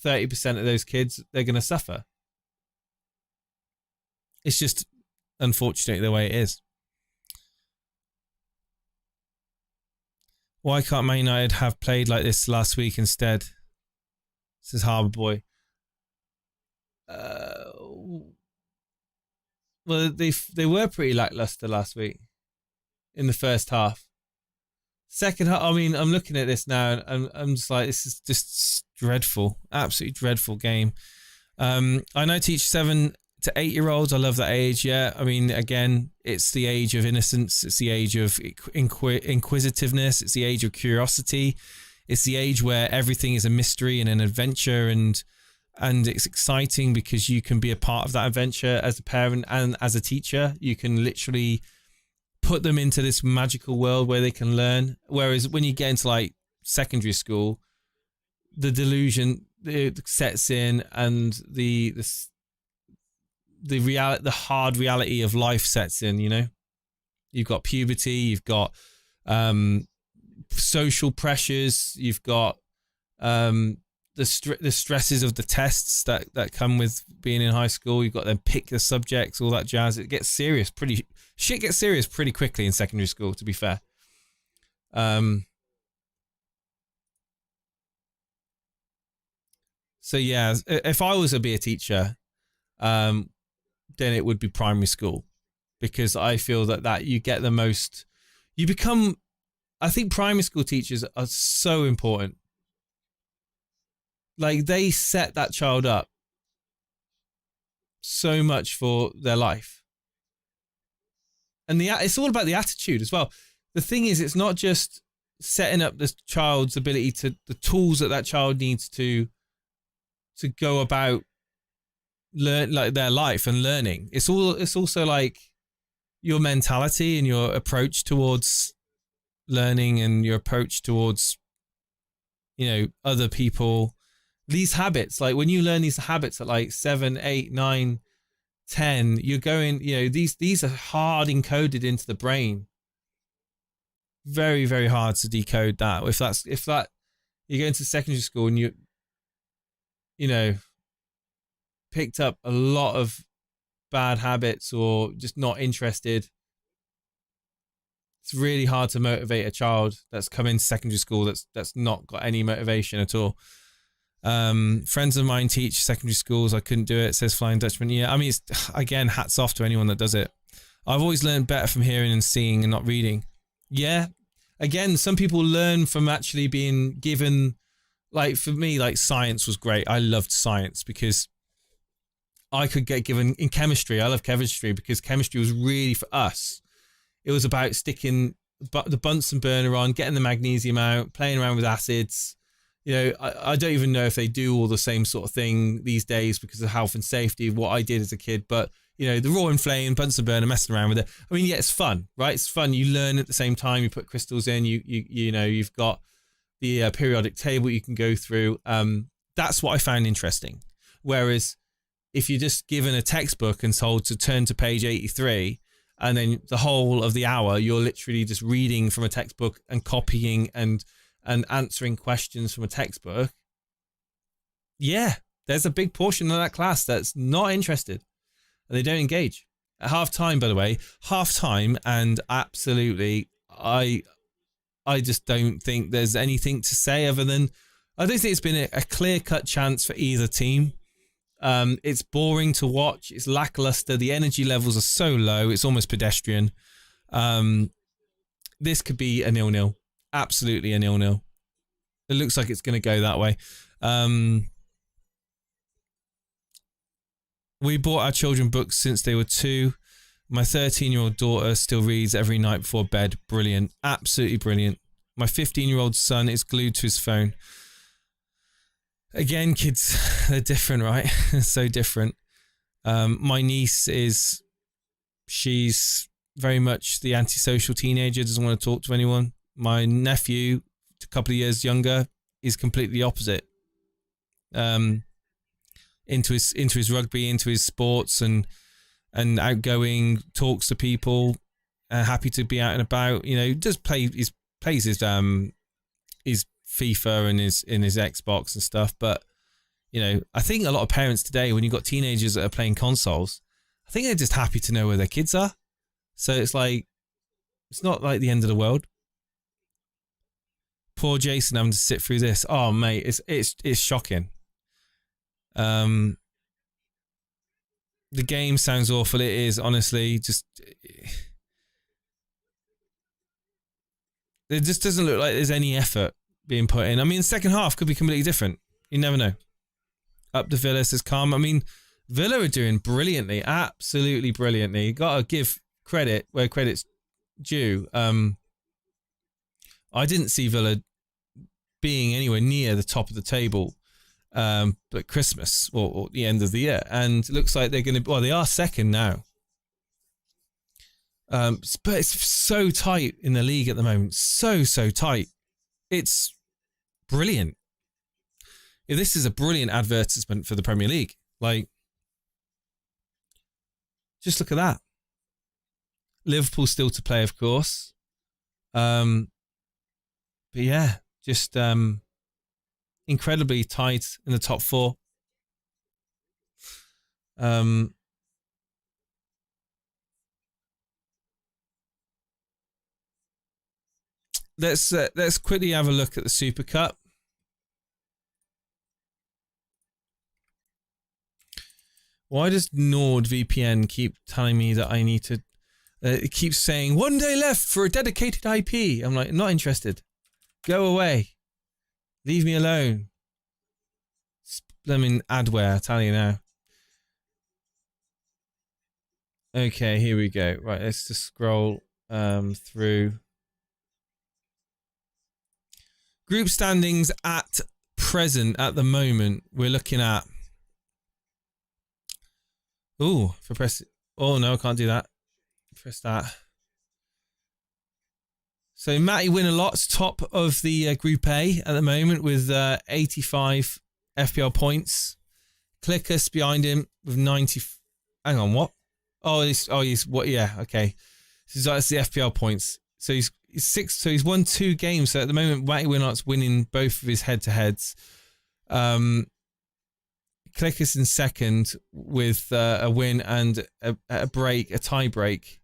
30% of those kids, they're going to suffer. It's just unfortunately the way it is. Why can't Man United have played like this last week instead? Says Harbour Boy. Well, they were pretty lackluster last week in the first half. Second half, I mean, I'm looking at this now and I'm just like, this is just dreadful, absolutely dreadful game. I know I teach 7 to 8 year olds. I love that age. Yeah, I mean, again, it's the age of innocence. It's the age of inquisitiveness. It's the age of curiosity. It's the age where everything is a mystery and an adventure, and it's exciting because you can be a part of that adventure as a parent and as a teacher. You can literally put them into this magical world where they can learn. Whereas when you get into like secondary school, the delusion sets in, and the hard reality of life sets in. You've got puberty, you've got social pressures, you've got the stresses of the tests that come with being in high school. You've got to pick the subjects, all that jazz. It gets serious shit gets serious pretty quickly in secondary school, to be fair. So yeah, if I was to be a teacher, then it would be primary school, because I feel that you get the most, I think primary school teachers are so important. Like, they set that child up so much for their life. And it's all about the attitude as well. The thing is, it's not just setting up this child's ability to, the tools that child needs to go about learn, like, their life and learning. It's also like your mentality and your approach towards learning, and your approach towards, other people. These habits, like when you learn these habits at like 7, 8, 9, 10, you're going, these are hard encoded into the brain. Very, very hard to decode that. If that you go into secondary school and you picked up a lot of bad habits or just not interested, it's really hard to motivate a child that's come into secondary school that's not got any motivation at all. Friends of mine teach secondary schools. I couldn't do it, says Flying Dutchman. Yeah, I mean, it's, again, hats off to anyone that does it. I've always learned better from hearing and seeing and not reading. Yeah, again, some people learn from actually being given, like, for me, like, science was great. I loved science because I could get given in chemistry. I love chemistry because chemistry was really, for us, it was about sticking the Bunsen burner on, getting the magnesium out, playing around with acids. I don't even know if they do all the same sort of thing these days because of health and safety, what I did as a kid. But, the raw and flame, Bunsen burner, messing around with it. I mean, yeah, it's fun, right? It's fun. You learn at the same time. You put crystals in. You've got the periodic table you can go through. That's what I found interesting. Whereas if you're just given a textbook and told to turn to page 83, and then the whole of the hour, you're literally just reading from a textbook and copying and answering questions from a textbook. Yeah, there's a big portion of that class that's not interested and they don't engage. At half time, by the way, and absolutely, I just don't think there's anything to say other than, I don't think it's been a clear-cut chance for either team. It's boring to watch. It's lackluster. The energy levels are so low. It's almost pedestrian. This could be a 0-0. Absolutely a 0-0. It looks like it's going to go that way. We bought our children books since they were 2. My 13-year-old daughter still reads every night before bed. Brilliant. Absolutely brilliant. My 15-year-old son is glued to his phone. Again, kids, they're different, right? So different. My niece she's very much the antisocial teenager, doesn't want to talk to anyone. My nephew, a couple of years younger, is completely the opposite. Into his rugby, into his sports, and outgoing, talks to people, happy to be out and about. You know, does plays his FIFA and his Xbox and stuff. But you know, I think a lot of parents today, when you've got teenagers that are playing consoles, I think they're just happy to know where their kids are. So it's like, it's not like the end of the world. Poor Jason having to sit through this. Oh mate, it's shocking. The game sounds awful. It is, honestly. It just doesn't look like there's any effort being put in. I mean, the second half could be completely different. You never know. Up to Villa, says Calm. I mean, Villa are doing brilliantly, absolutely brilliantly. You got to give credit where credit's due. I didn't see Villa being anywhere near the top of the table, but Christmas or the end of the year, and it looks like they're going to. Well, they are second now. But it's so tight in the league at the moment. So tight. It's brilliant. If this is a brilliant advertisement for the Premier League, like, just look at that. Liverpool still to play, of course. But yeah, just incredibly tight in the top 4. Let's quickly have a look at the Super Cup. Why does NordVPN keep telling me that I need to... it keeps saying, 1 day left for a dedicated IP. I'm like, not interested. Go away. Leave me alone. Blimmin' adware, I tell you now. Okay, here we go. Right, let's just scroll through. Group standings at present, at the moment, we're looking at... Ooh, for press... Oh, no, I can't do that. Press that. So Matty Win-A-Lot's top of the Group A at the moment with 85 FPL points. Clickus behind him with 90... Hang on, what? He's what? Yeah, okay. So that's the FPL points. So he's 6. So he's won 2 games. So at the moment, Matty Win-A-Lot's winning both of his head-to-heads. Clickus in second with a win and a break, a tie break,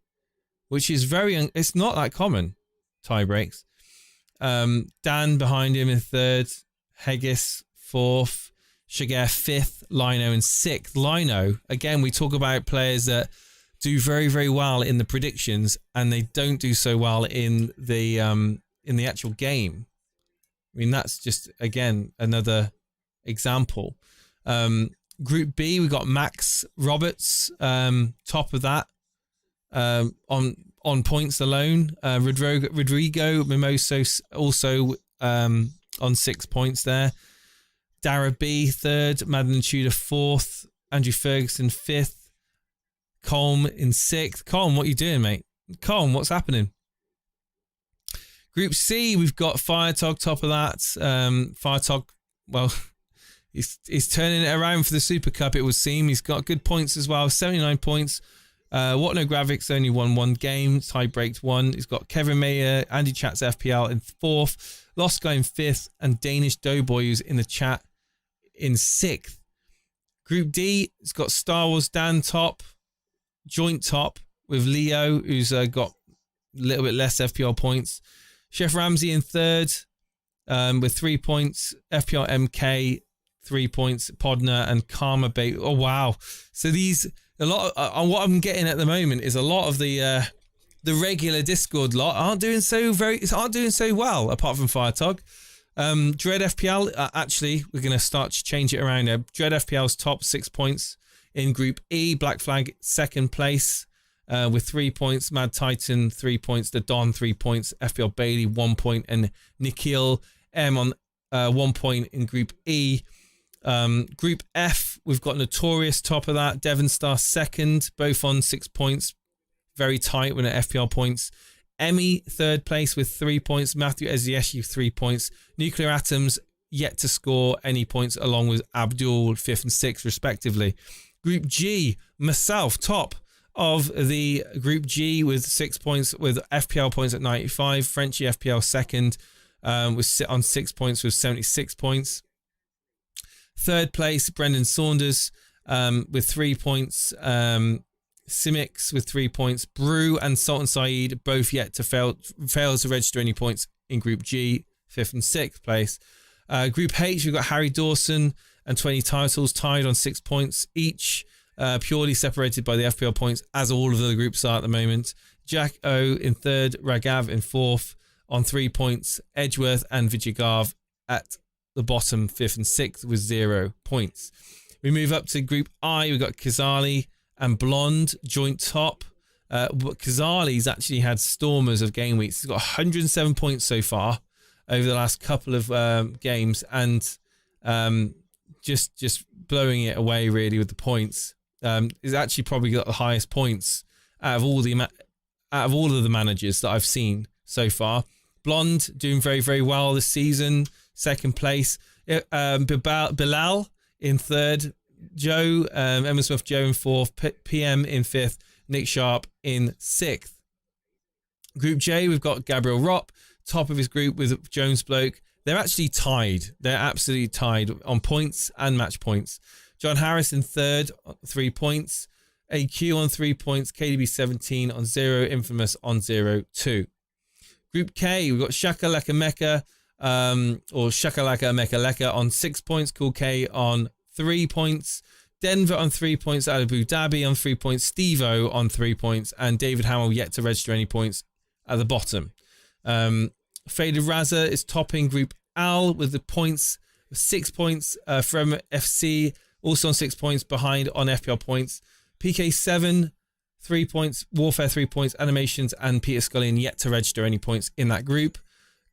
which is it's not that common, tie breaks. Dan behind him in third, Heggis fourth, Shiger 5th, Lino in 6th. Lino, again, we talk about players that do very, very well in the predictions and they don't do so well in the actual game. I mean, that's just, again, another example. Group B, we got Max Roberts, top of that, on points alone. Rodrigo Mimoso also on 6 points there. Dara B, third. Madeline Tudor, fourth. Andrew Ferguson, fifth. Colm in 6th. Colm, what are you doing, mate? Colm, what's happening? Group C, we've got Firetog, top of that. Firetog, well... He's turning it around for the Super Cup, it would seem. He's got good points as well, 79 points. What No Graphics only won 1 game, tie breaked 1. He's got Kevin Mayer, Andy Chats FPL in 4th, Lost Guy in 5th, and Danish Doughboy, who's in the chat, in 6th. Group D, it's got Star Wars Dan top, joint top with Leo, who's got a little bit less FPL points. Chef Ramsey in 3rd with 3 points. FPL MK 3 points, Podner and Karma Bait. Oh wow! So what I'm getting at the moment is a lot of the the regular Discord lot aren't doing so well, apart from Firetog. Dread FPL, actually, we're going to start to change it around now. Dread FPL's top 6 points in Group E. Black Flag, second place with 3 points. Mad Titan, 3 points. The Don, 3 points. FPL Bailey, 1 point. And Nikhil M on 1 point in Group E. Group F, we've got Notorious top of that. Devon Star second, both on 6 points. Very tight when at FPL points. Emmy, third place with 3 points. Matthew Ezieshi, 3 points. Nuclear Atoms, yet to score any points, along with Abdul, 5th and 6th, respectively. Group G, myself, top of the Group G with 6 points, with FPL points at 95. Frenchie FPL second, was on 6 points with 76 points. Third place, Brendan Saunders with 3 points. Simics with 3 points. Brew and Sultan Saeed both yet to fail to register any points in Group G, 5th and 6th place. Group H, we've got Harry Dawson and 20 titles tied on 6 points each, purely separated by the FPL points, as all of the groups are at the moment. Jack O in third, Ragav in fourth on 3 points. Edgeworth and Vijayagarv at the bottom, 5th and 6th with 0 points. We move up to Group I. We've got Kazali and Blonde joint top. But Kazali's actually had stormers of game weeks. He's got 107 points so far over the last couple of games, and just blowing it away really with the points. He's actually probably got the highest points out of all of the managers that I've seen so far. Blonde doing very, very well this season. Second place. Bilal in third. Joe, Emma Smith Joe in fourth. PM in fifth. Nick Sharp in sixth. Group J, we've got Gabriel Ropp, top of his group with Jones Bloke. They're actually tied. They're absolutely tied on points and match points. John Harris in third, 3 points. AQ on 3 points. KDB 17 on 0. Infamous on 0-2. Group K, we've got Shakalaka Mecca, or Shakalaka Mecca Leka on 6 points. Cool K on 3 points. Denver on 3 points. Abu Dhabi on 3 points. Steve-O on 3 points. And David Hamill yet to register any points at the bottom. Faded Raza is topping Group L with the points, 6 points from FC, also on 6 points behind on FPL points. PK7, 3 points. Warfare, 3 points. Animations and Peter Scullion yet to register any points in that group.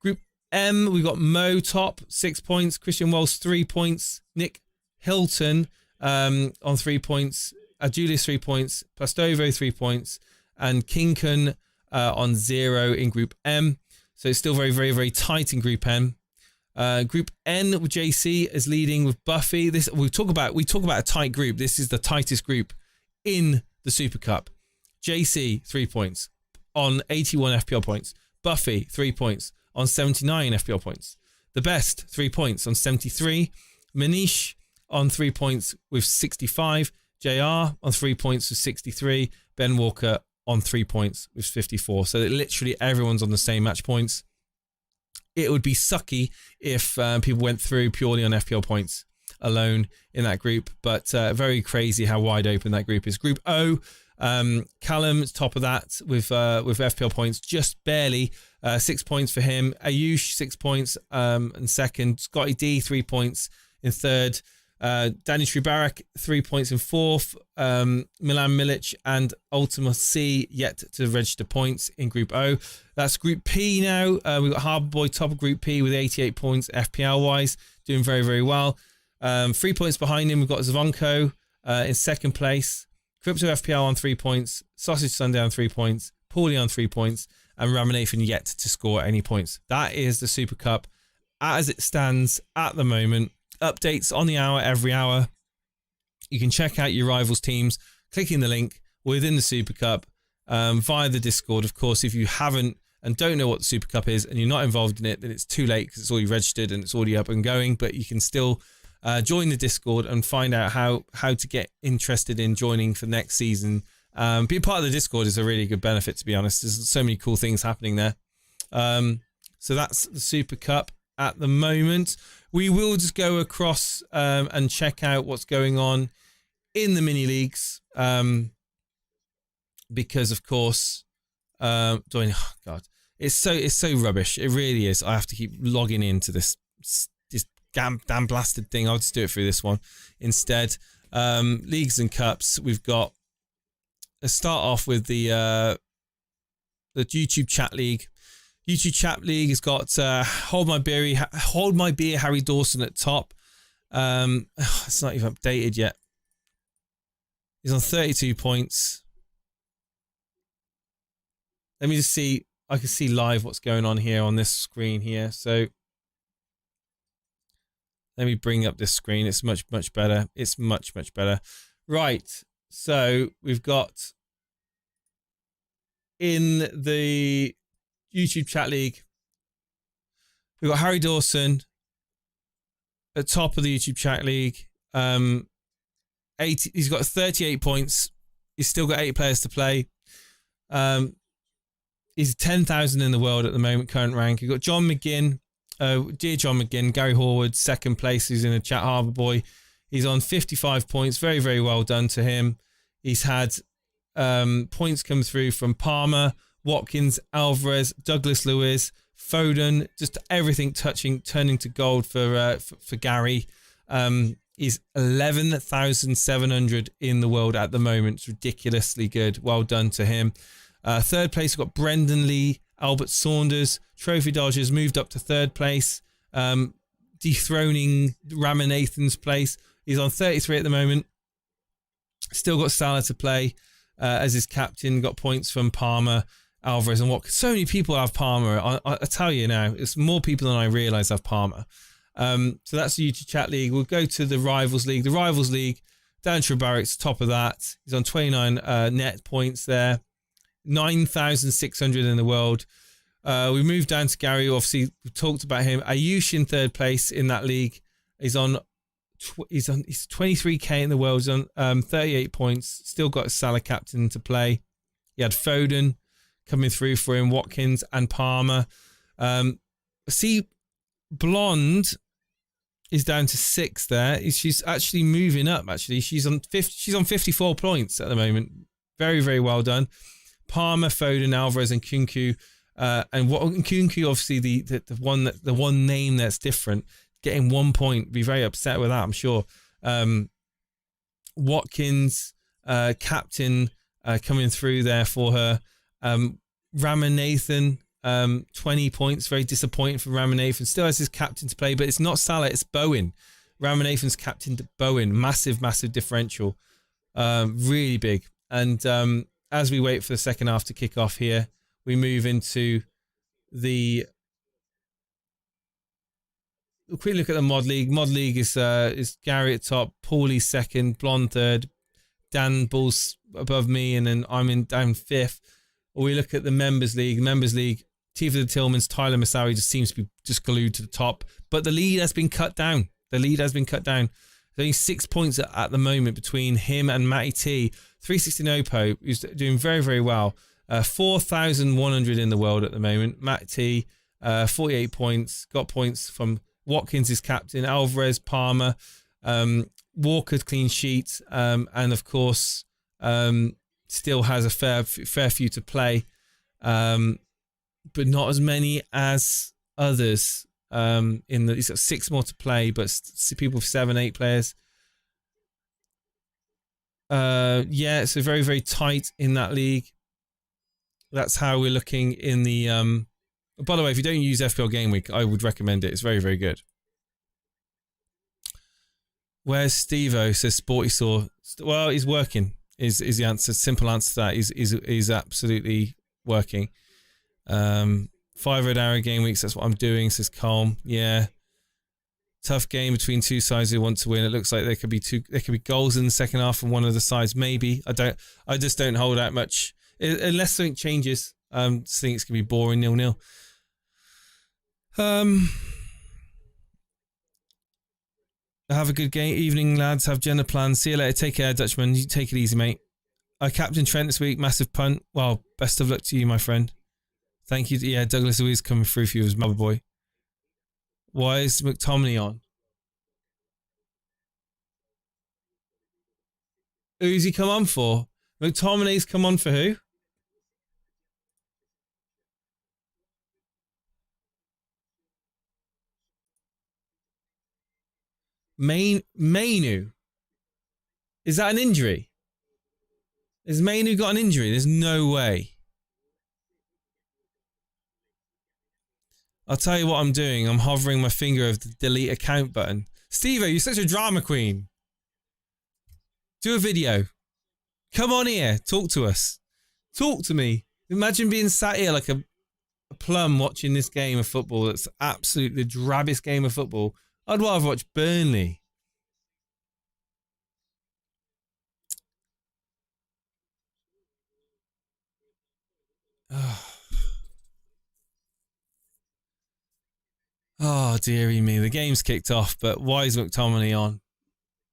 Group M, we've got Mo top, 6 points. Christian Walsh, 3 points. Nick Hilton on 3 points. Julius, 3 points. Plastovo, 3 points. And Kinkan on 0 in Group M. So it's still very, very, very tight in Group M. Group N with JC is leading with Buffy. This we talk about a tight group. This is the tightest group in the Super Cup. JC 3 points on 81 FPL points. Buffy 3 points on 79 FPL points. The Best 3 points on 73. Manish on 3 points with 65. JR on 3 points with 63. Ben Walker on 3 points with 54. So that literally everyone's on the same match points. It would be sucky if people went through purely on FPL points alone in that group, but very crazy how wide open that group is. Group O, Callum's top of that with FPL points, just barely 6 points for him. Ayush 6 points in second. Scotty D 3 points in third. Danny Trubarak 3 points in fourth. Milan Milic and Ultima C yet to register points in Group O. That's Group P now. We've got Harbour Boy top of Group P with 88 points FPL wise, doing very, very well. 3 points behind him, we've got Zvonko in second place. Crypto FPL on 3 points. Sausage Sunday on 3 points. Paulie on 3 points. And Ramanathan yet to score any points. That is the Super Cup as it stands at the moment. Updates on the hour, every hour. You can check out your rivals' teams, clicking the link within the Super Cup via the Discord. Of course, if you haven't and don't know what the Super Cup is and you're not involved in it, then it's too late because it's already registered and it's already up and going. But you can still join the Discord and find out how to get interested in joining for next season. Being part of the Discord is a really good benefit, to be honest. There's so many cool things happening there. So that's the Super Cup at the moment. We will just go across and check out what's going on in the mini leagues because, of course, Doing, oh God, it's so rubbish. It really is. I have to keep logging into this damn blasted thing. I'll just do it through this one instead. Leagues and cups. We've got. Let's start off with the YouTube chat league. YouTube chat league has got Hold My Beer Harry Dawson at top. It's not even updated yet. He's on 32 points. Let me just see. I can see live what's going on here on this screen here. So let me bring up this screen. It's much better. It's much better. Right. So we've got in the YouTube chat league, we've got Harry Dawson at top of the YouTube chat league. 80, he's got 38 points. He's still got 8 players to play. He's 10,000 in the world at the moment, current rank. You've got John McGinn, dear John McGinn, Gary Horwood, second place. He's in the chat, Harbour Boy. He's on 55 points. Very, very well done to him. He's had points come through from Palmer, Watkins, Alvarez, Douglas Lewis, Foden, just everything turning to gold for Gary. He's 11,700 in the world at the moment. It's ridiculously good. Well done to him. Third place, we've got Brendan Lee, Albert Saunders. Trophy Dodgers moved up to third place, dethroning Ramanathan's place. He's on 33 at the moment. Still got Salah to play as his captain. Got points from Palmer, Alvarez, and Watkins. So many people have Palmer. I tell you now, it's more people than I realise have Palmer. So that's the YouTube chat league. We'll go to the Rivals League. The Rivals League, Dan Trebarrick's top of that. He's on 29 net points there. 9,600 in the world. We moved down to Gary. Obviously, we talked about him. Ayush in third place in that league. He's 23k in the world. He's on 38 points. Still got a Salah captain to play. He had Foden coming through for him, Watkins and Palmer. See, Blonde is down to 6 there. She's actually moving up. Actually, she's on 54 points at the moment. Very, very well done. Palmer, Foden, Alvarez, and Kunku, and Kunku, obviously the one name that's different, getting 1 point. Be very upset with that, I'm sure. Watkins, captain, coming through there for her. Ramanathan, 20 points. Very disappointing for Ramanathan. Still has his captain to play, but it's not Salah, it's Bowen. Ramanathan's captain to Bowen. Massive differential. Really big. And as we wait for the second half to kick off here, we move into the... A quick look at the Mod League. Mod League is Gary at top, Paulie second, Blonde third, Dan Bulls above me, and then I'm down fifth. Or we look at the Members League. Members League, T for the Tillmans, Tyler Masawi just seems to be just glued to the top. But the lead has been cut down. There's only 6 points at the moment between him and Matty T. 360 Nopo, who's doing very, very well. 4,100 in the world at the moment. Matt T, 48 points. Got points from Watkins, his captain. Alvarez, Palmer, Walker, clean sheet. And of course, still has a fair few to play. But not as many as others. He's got 6 more to play, but people with 7-8 players. So very, very tight in that league. That's how we're looking in the... by the way, if you don't use FPL GameWeek, I would recommend it. It's very, very good. Where's Steve-O? Says Sporty Saw. Well, he's working, is the answer. Simple answer to that. He's absolutely working. 5 hour game weeks, that's what I'm doing, says Calm. Yeah. Tough game between two sides who want to win. It looks like there could be goals in the second half from one of the sides. Maybe. I just don't hold out much. Unless something changes. I just think it's gonna be boring 0-0. Have a good game evening, lads. Have dinner plans. See you later. Take care, Dutchman. You take it easy, mate. I captain Trent this week. Massive punt. Well, best of luck to you, my friend. Thank you. Yeah, Douglas Lewis coming through for you as mother boy. Why is McTominay on? Who's he come on for? McTominay's come on for who? Mainu. Is that an injury? Has Mainu got an injury? There's no way. I'll tell you what I'm doing. I'm hovering my finger over the delete account button. Steve-O, you're such a drama queen. Do a video. Come on here. Talk to us. Talk to me. Imagine being sat here like a plum watching this game of football that's absolutely the drabbest game of football. I'd rather watch Burnley. Oh, dearie me. The game's kicked off, but why is McTominay on?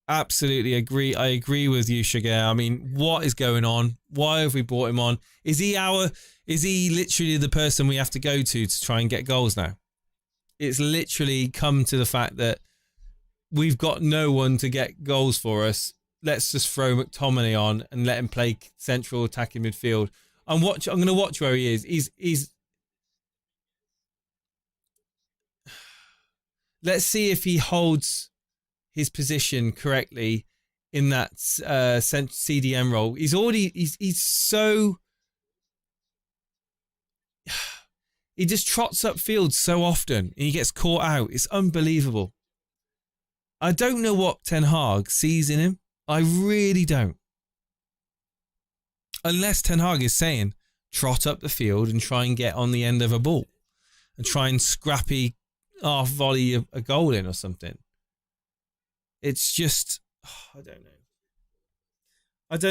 Absolutely agree. I agree with you, Sugar. I mean, what is going on? Why have we brought him on? Is he literally the person we have to go to try and get goals now? It's literally come to the fact that we've got no one to get goals for us. Let's just throw McTominay on and let him play central attacking midfield. I'm going to watch where he is. He's. Let's see if he holds his position correctly in that CDM role. He's so. He just trots up field so often and he gets caught out. It's unbelievable. I don't know what Ten Hag sees in him. I really don't. Unless Ten Hag is saying, trot up the field and try and get on the end of a ball and try and scrappy half volley a goal in or something. It's just, I don't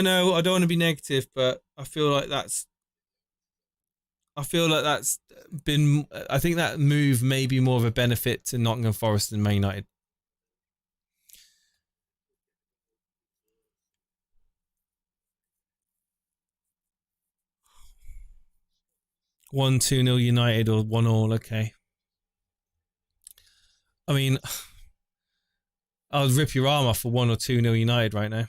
know. I don't want to be negative, but I feel like that's been, I think that move may be more of a benefit to Nottingham Forest than Man United. One 2-0 United or 1-1, okay. I mean, I would rip your arm off for 1 or 2-0 United right now.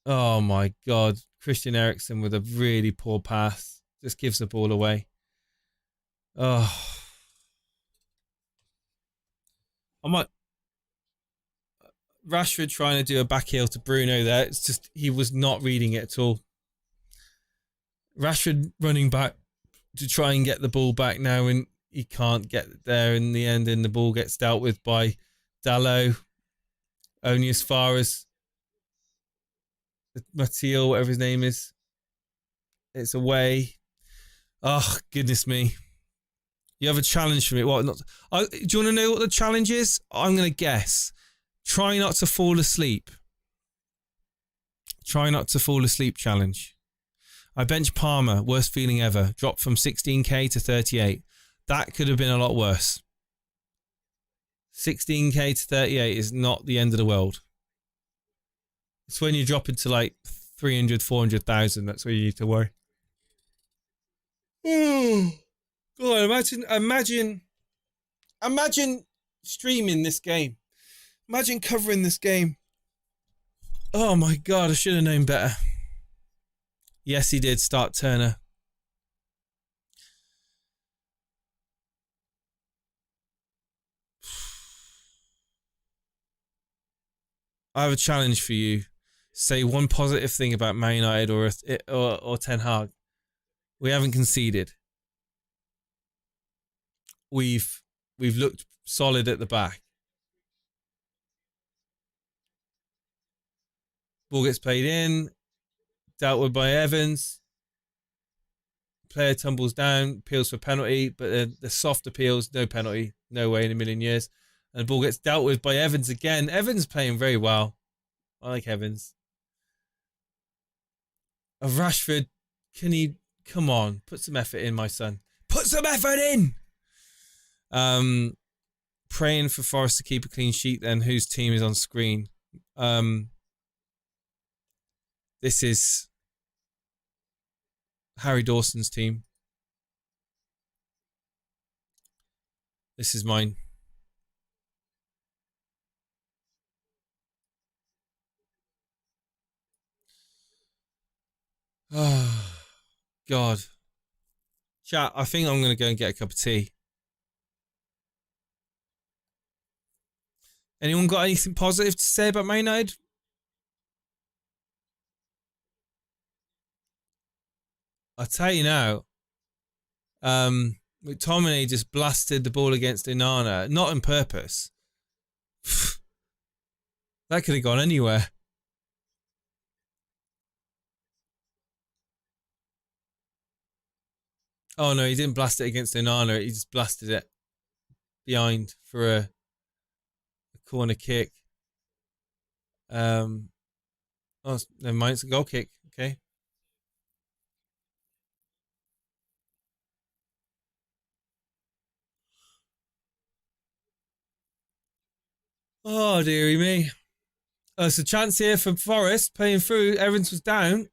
Oh my God. Christian Eriksen with a really poor pass. Just gives the ball away. Oh. Rashford trying to do a back heel to Bruno there. It's just, he was not reading it at all. Rashford running back to try and get the ball back now, and he can't get there in the end, and the ball gets dealt with by Dalot. Only as far as Matil, whatever his name is. It's away. Oh, goodness me. You have a challenge for me. What? Do you want to know what the challenge is? I'm going to guess. Try not to fall asleep. Try not to fall asleep challenge. I bench Palmer, worst feeling ever. Dropped from 16k to 38. That could have been a lot worse. 16k to 38 is not the end of the world. It's when you drop into like 300, 400,000. That's where you need to worry. Oh, God, imagine streaming this game. Imagine covering this game. Oh my God, I should have known better. Yes, he did start Turner. I have a challenge for you. Say one positive thing about Man United or Ten Hag. We haven't conceded. We've looked solid at the back. Ball gets played in, dealt with by Evans. Player tumbles down, appeals for penalty, but the soft appeals, no penalty, no way in a million years. And the ball gets dealt with by Evans again. Evans playing very well. I like Evans. Of Rashford, can he, come on, put some effort in, my son. Put some effort in! Praying for Forest to keep a clean sheet then, whose team is on screen. This is Harry Dawson's team. This is mine. Oh, God. Chat, I think I'm going to go and get a cup of tea. Anyone got anything positive to say about Man United? I'll tell you now. McTominay just blasted the ball against Inanna, not on purpose. That could have gone anywhere. Oh no, he didn't blast it against Inanna. He just blasted it behind for a corner kick. Oh, never mind. It's a goal kick. Okay. Oh, dearie me. Oh, it's a chance here for Forest playing through. Evans was down.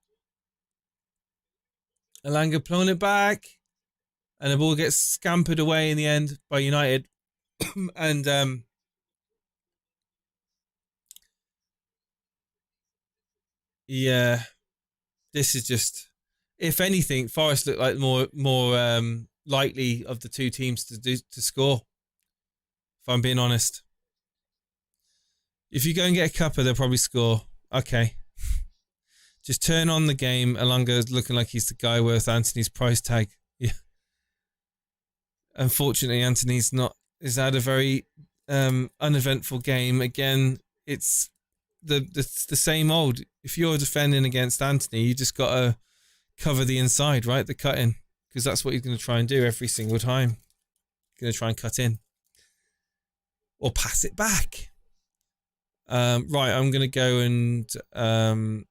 Elanga pulling it back. And the ball gets scampered away in the end by United. And yeah, this is just, if anything, Forest look like more likely of the two teams to score. If I'm being honest. If you go and get a cuppa, they'll probably score. Okay. Just turn on the game. Elanga looking like he's the guy worth Anthony's price tag. Yeah. Unfortunately, Anthony's has had a very uneventful game. Again, it's the same old. If you're defending against Anthony, you just got to cover the inside, right? The cut in. Because that's what he's going to try and do every single time. Going to try and cut in. Or pass it back. Right, I'm going to go and I'm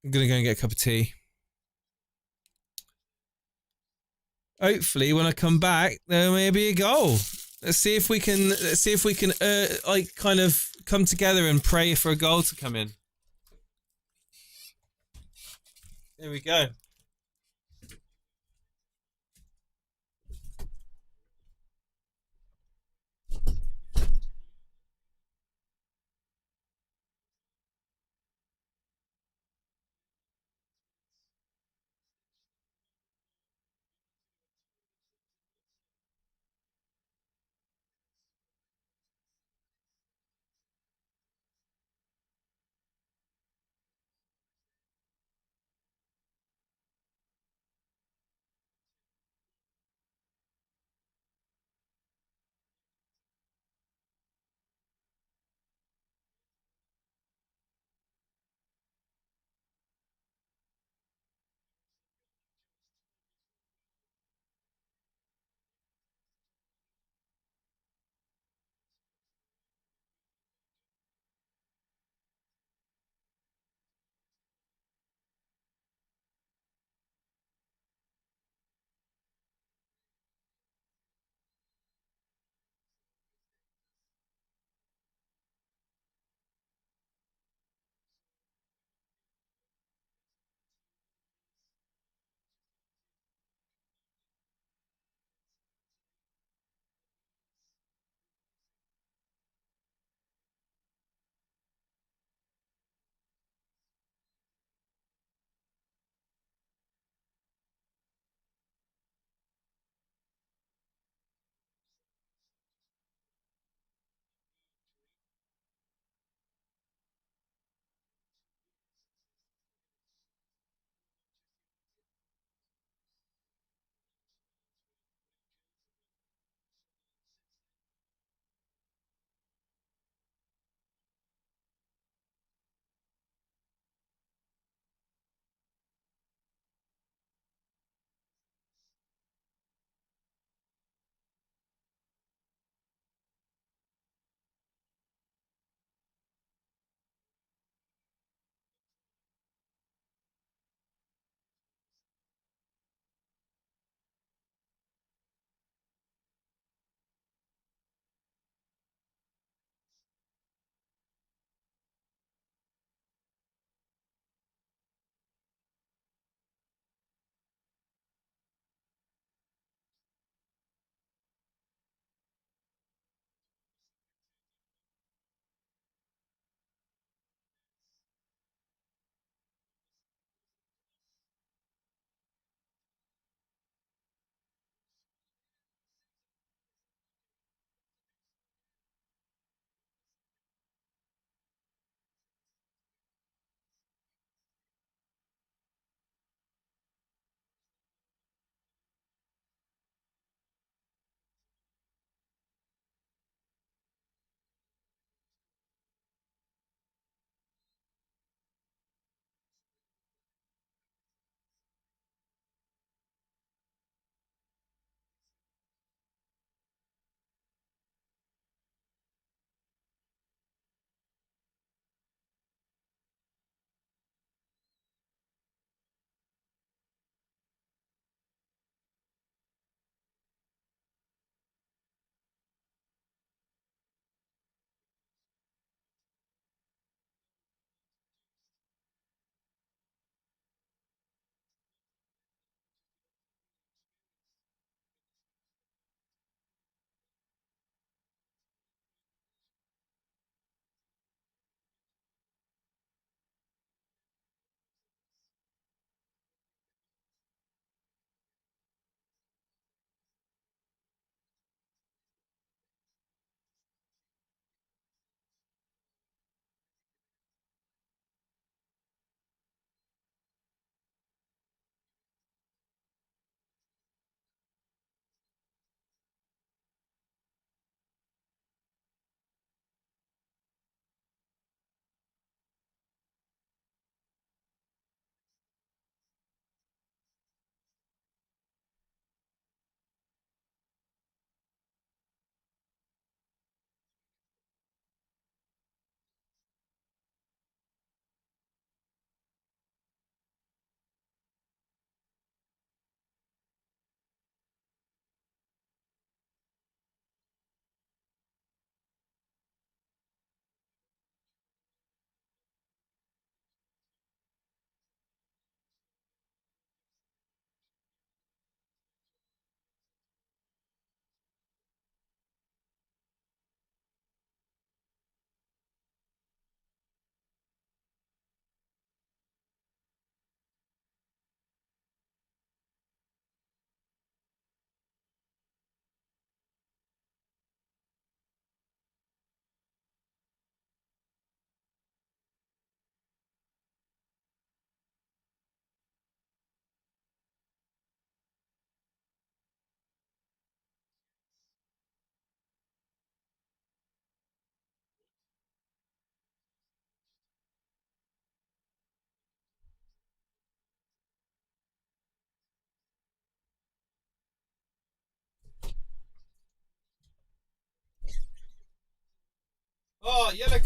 going to go and get a cup of tea. Hopefully, when I come back, there may be a goal. Let's see if we can like kind of come together and pray for a goal to come in. There we go.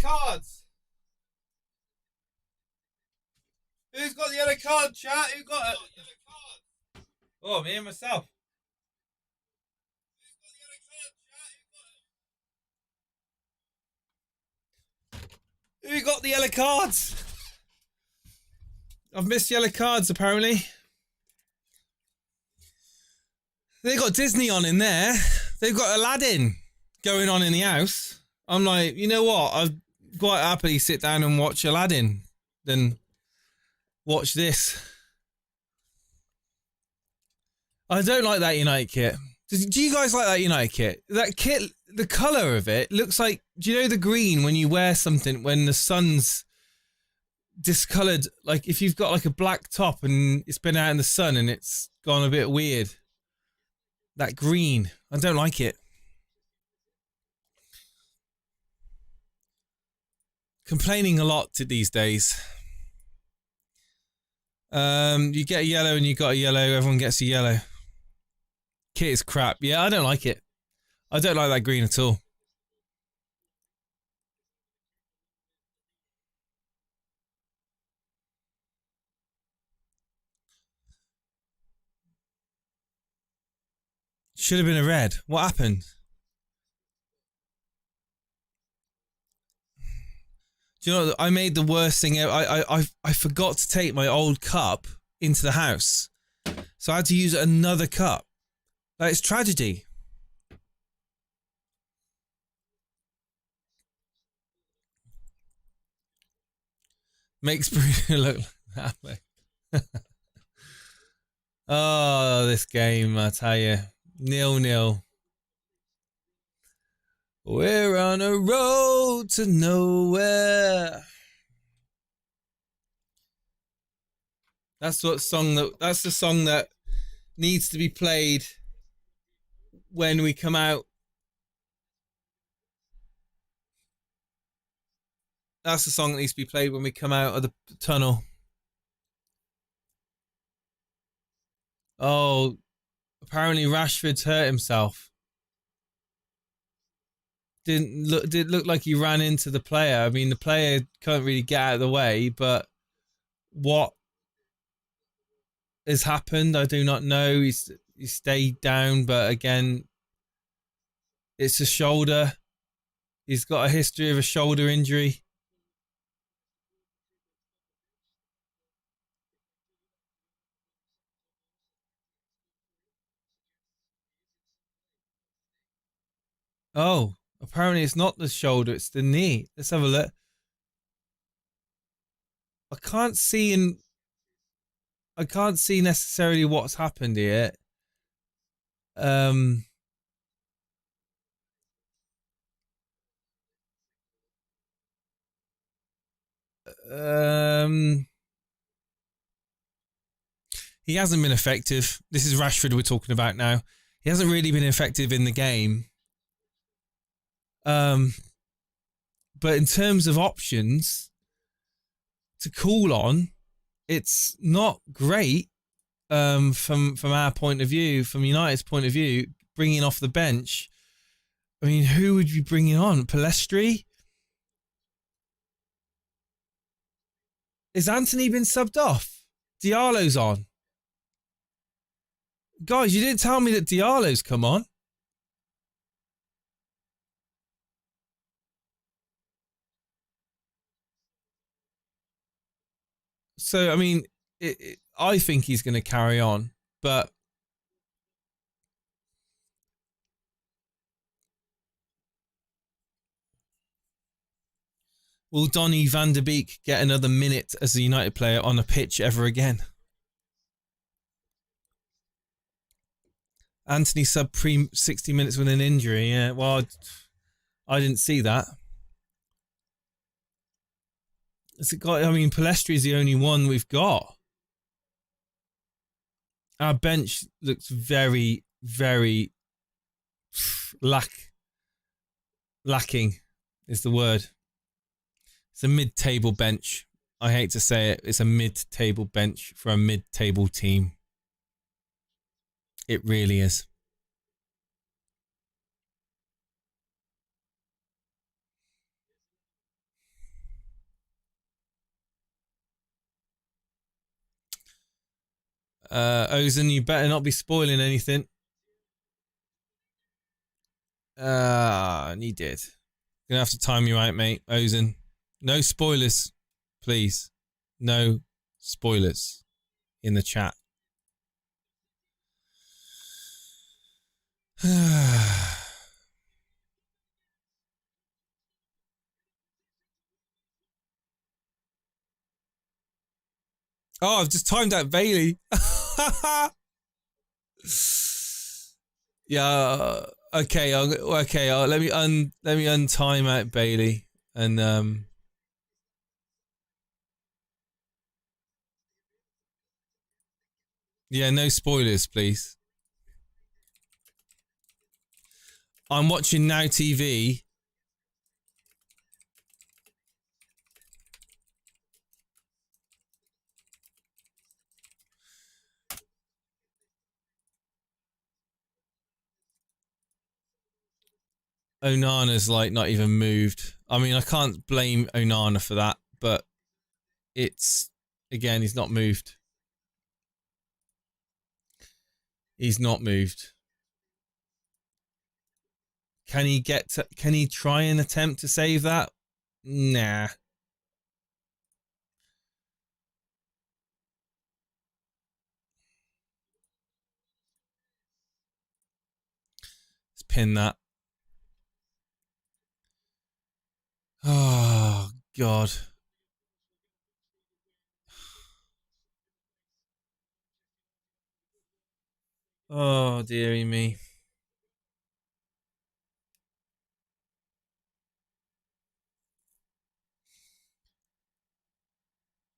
cards? Who's got the yellow card, chat? Who got it? Oh, me and myself. Who got the yellow cards? I've missed yellow cards, apparently. They got Disney on in there. They've got Aladdin going on in the house. I'm like, you know what? I'd quite happily sit down and watch Aladdin than watch this. I don't like that United kit. Do you guys like that United kit? That kit, the colour of it looks like, do you know the green when you wear something when the sun's discoloured? Like if you've got like a black top and it's been out in the sun and it's gone a bit weird. That green, I don't like it. Complaining a lot these days. You get a yellow and you got a yellow, everyone gets a yellow. Kit is crap. Yeah, I don't like it. I don't like that green at all. Should have been a red. What happened? Do you know, I made the worst thing ever. I forgot to take my old cup into the house. So I had to use another cup. Like, it's tragedy. Makes Bruno look like that way. Oh, this game, I tell you. 0-0. We're on a road to nowhere. That's the song that needs to be played when we come out. That's the song that needs to be played when we come out of the tunnel. Oh, apparently Rashford's hurt himself. Did look like he ran into the player. I mean, the player can't really get out of the way, but what has happened, I do not know. He stayed down, but again, it's a shoulder. He's got a history of a shoulder injury. Oh, apparently it's not the shoulder, it's the knee. Let's have a look. I can't see necessarily what's happened here. He hasn't been effective. This is Rashford we're talking about now. He hasn't really been effective in the game. But in terms of options to call on, it's not great from our point of view, from United's point of view, bringing off the bench. I mean, who would you bring on? Palestri? Has Anthony been subbed off? Diallo's on. Guys, you didn't tell me that Diallo's come on. So, I mean, I think he's going to carry on, but will Donny van der Beek get another minute as a United player on a pitch ever again? Anthony sub pre 60 minutes with an injury. Yeah, well, I didn't see that. Has it got? I mean, Palestri is the only one we've got. Our bench looks very, very lacking is the word. It's a mid-table bench. I hate to say it. It's a mid-table bench for a mid-table team. It really is. Ozen, you better not be spoiling anything. And he did. Gonna have to time you out, mate. Ozen. No spoilers, please. No spoilers in the chat. Oh, I've just timed out Bailey. Yeah. Okay. Let me untime out Bailey and yeah, no spoilers, please. I'm watching Now TV. Onana's like not even moved. I mean, I can't blame Onana for that, but it's, again, he's not moved. He's not moved. Can he can he try and attempt to save that? Nah. Let's pin that. Oh, God. Oh, dearie me.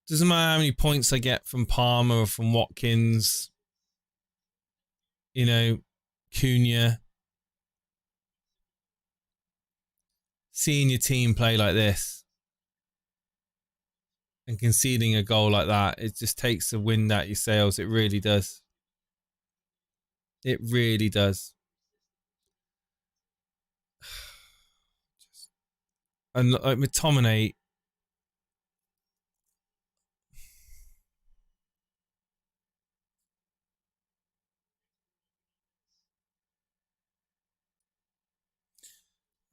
Doesn't matter how many points I get from Palmer or from Watkins. You know, Cunha. Seeing your team play like this and conceding a goal like that, it just takes the wind out your sails. It really does. It really does. And like McTominay,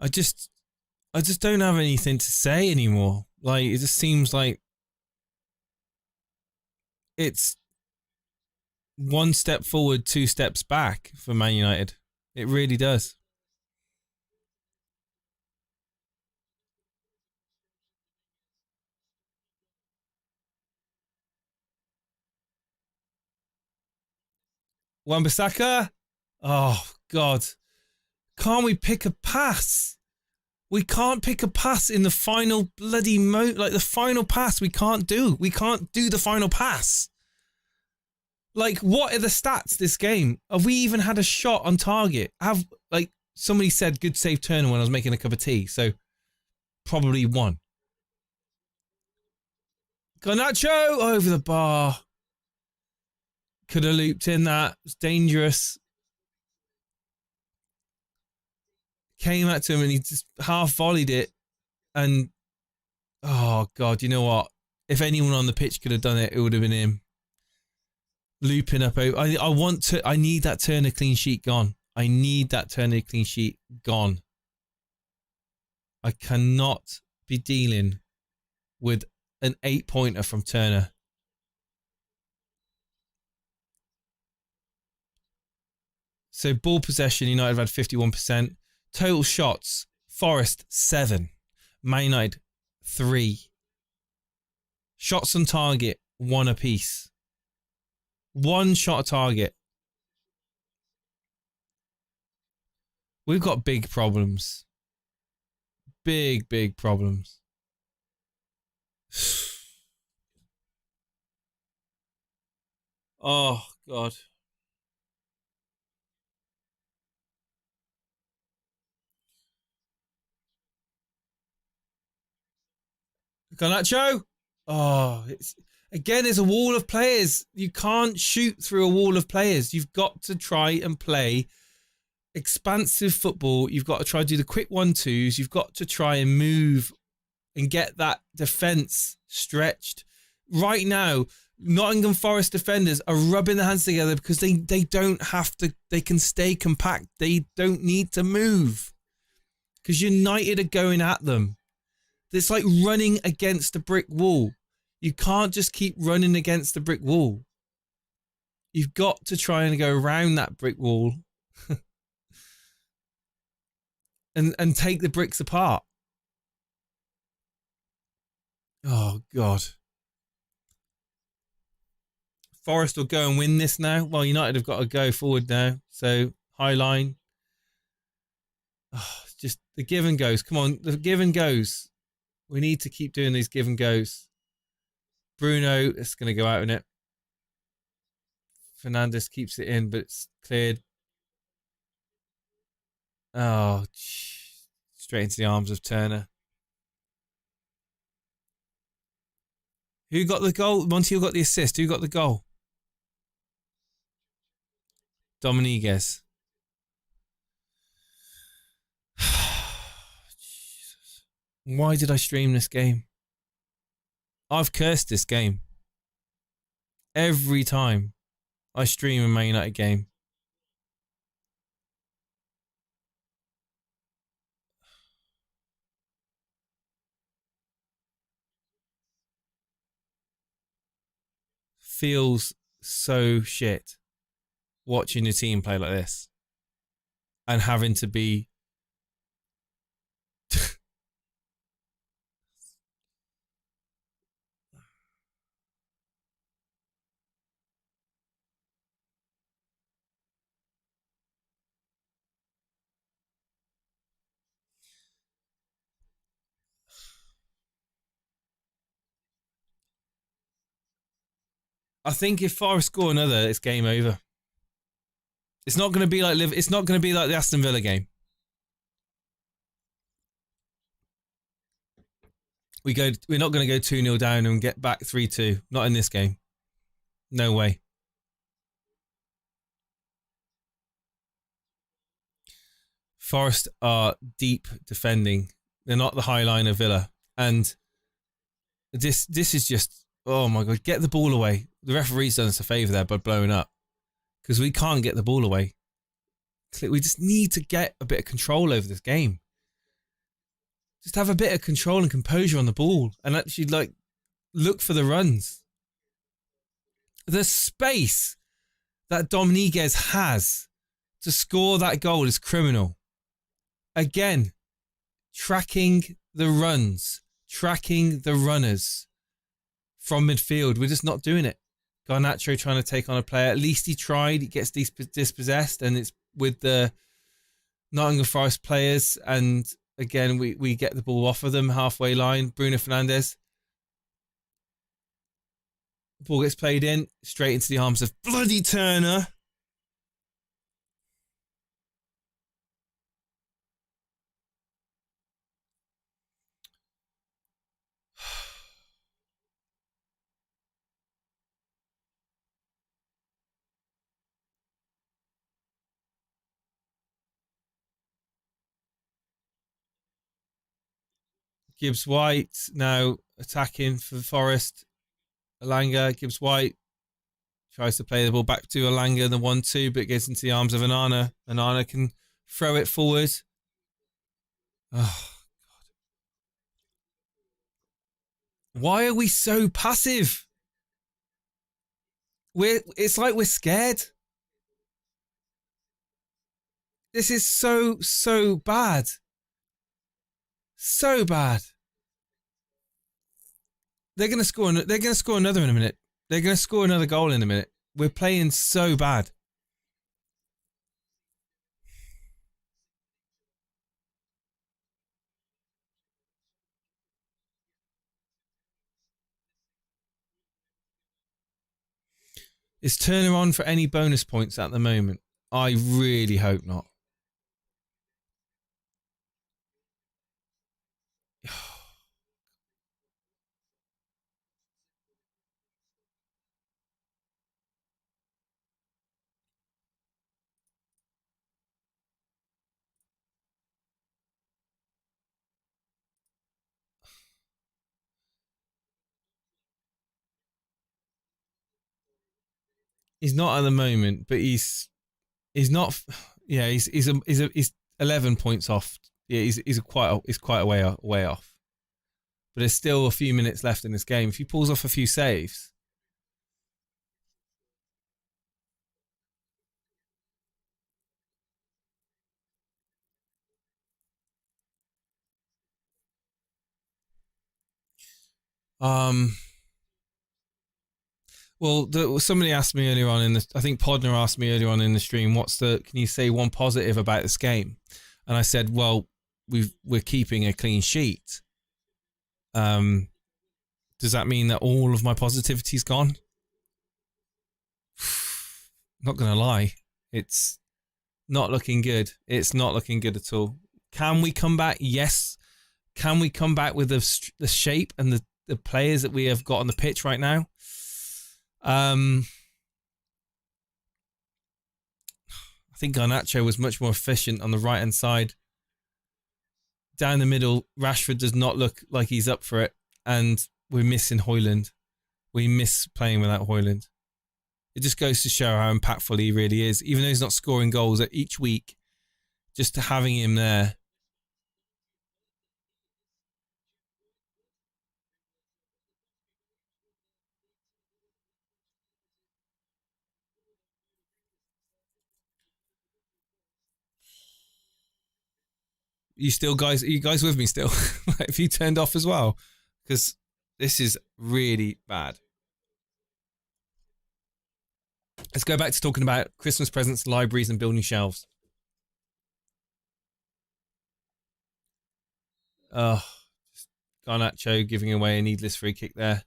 I just don't have anything to say anymore. Like, it just seems like it's one step forward, two steps back for Man United. It really does. Wan-Bissaka? Oh, God. Can't we pick a pass? We can't pick a pass in the final bloody like the final pass we can't do. We can't do the final pass. Like, what are the stats this game? Have we even had a shot on target? Like, somebody said good save Turner when I was making a cup of tea, so probably one. Garnacho over the bar. Could have looped in that. It was dangerous. Came at to him and he just half volleyed it. And, oh, God, you know what? If anyone on the pitch could have done it, it would have been him. Looping up. I need that Turner clean sheet gone. I need that Turner clean sheet gone. I cannot be dealing with an 8-pointer from Turner. So ball possession, United have had 51%. Total shots, Forest 7. Man United 3. Shots on target, 1 apiece. 1 shot on target. We've got big problems. Big, big problems. Oh, God. Garnacho? Oh, it's a wall of players. You can't shoot through a wall of players. You've got to try and play expansive football. You've got to try to do the quick 1-2s. You've got to try and move and get that defence stretched. Right now, Nottingham Forest defenders are rubbing their hands together because they don't have to, they can stay compact. They don't need to move because United are going at them. It's like running against a brick wall. You can't just keep running against the brick wall. You've got to try and go around that brick wall and take the bricks apart. Oh, God. Forest will go and win this now. Well, United have got to go forward now. So, high line. Oh, just the give and goes. Come on, the give and goes. We need to keep doing these give and goes. Bruno, it's going to go out in it. Fernandes keeps it in, but it's cleared. Oh, straight into the arms of Turner. Who got the goal? Montiel got the assist. Who got the goal? Dominguez. Jesus. Why did I stream this game? I've cursed this game. Every time I stream a Man United game. Feels so shit watching your team play like this and having to be I think if Forest score another, it's game over. It's not going to be like it's not going to be like the Aston Villa game. We're not going to go 2-0 down and get back 3-2. Not in this game. No way. Forest are deep defending. They're not the high line of Villa. And this is just, oh my God, get the ball away. The referee's done us a favour there by blowing up. Because we can't get the ball away. We just need to get a bit of control over this game. Just have a bit of control and composure on the ball and actually look for the runs. The space that Dominguez has to score that goal is criminal. Again, tracking the runs, tracking the runners from midfield. We're just not doing it. Garnacho trying to take on a player. At least he tried. He gets dispossessed and it's with the Nottingham Forest players and again, we get the ball off of them, halfway line. Bruno Fernandes. Ball gets played in, straight into the arms of bloody Turner. Gibbs White now attacking for Forest. Alanga, Gibbs White tries to play the ball back to Alanga in the 1-2, but gets into the arms of Onana. Onana can throw it forward. Oh, God. Why are we so passive? It's like we're scared. This is so bad. So bad. They're going to score another in a minute. They're going to score another goal in a minute. We're playing so bad. Is Turner on for any bonus points at the moment? I really hope not. He's not at the moment, but he's not. Yeah, he's 11 points off. Yeah, he's quite a way off. But there's still a few minutes left in this game. If he pulls off a few saves, well, somebody asked me earlier on I think Podner asked me earlier on in the stream, can you say one positive about this game? And I said, well, we're keeping a clean sheet. Does that mean that all of my positivity's gone? Not going to lie. It's not looking good. It's not looking good at all. Can we come back? Yes. Can we come back with the shape and the players that we have got on the pitch right now? I think Garnacho was much more efficient on the right-hand side. Down the middle, Rashford does not look like he's up for it. And we're missing Højlund. We miss playing without Højlund. It just goes to show how impactful he really is. Even though he's not scoring goals each week, just having him there. Are you guys with me still? Have you turned off as well? Because this is really bad. Let's go back to talking about Christmas presents, libraries, and building shelves. Garnacho giving away a needless free kick there.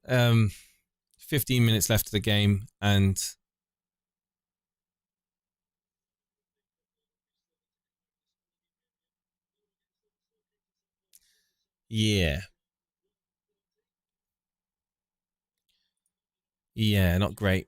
15 minutes left of the game, and yeah, not great.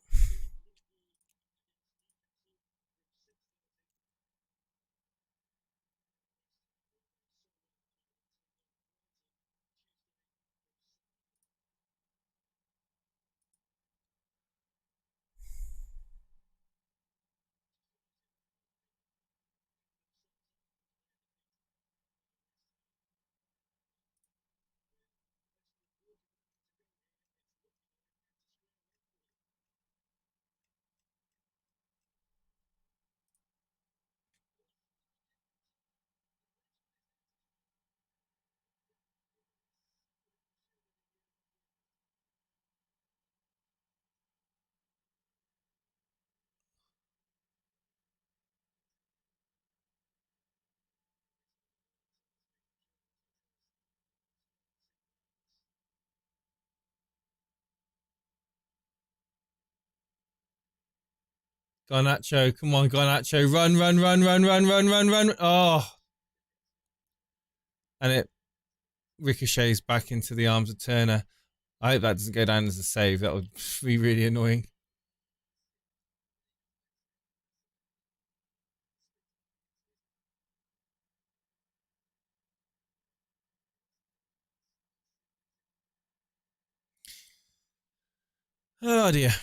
Garnacho, come on, Garnacho, run. Oh. And it ricochets back into the arms of Turner. I hope that doesn't go down as a save. That would be really annoying. Oh dear.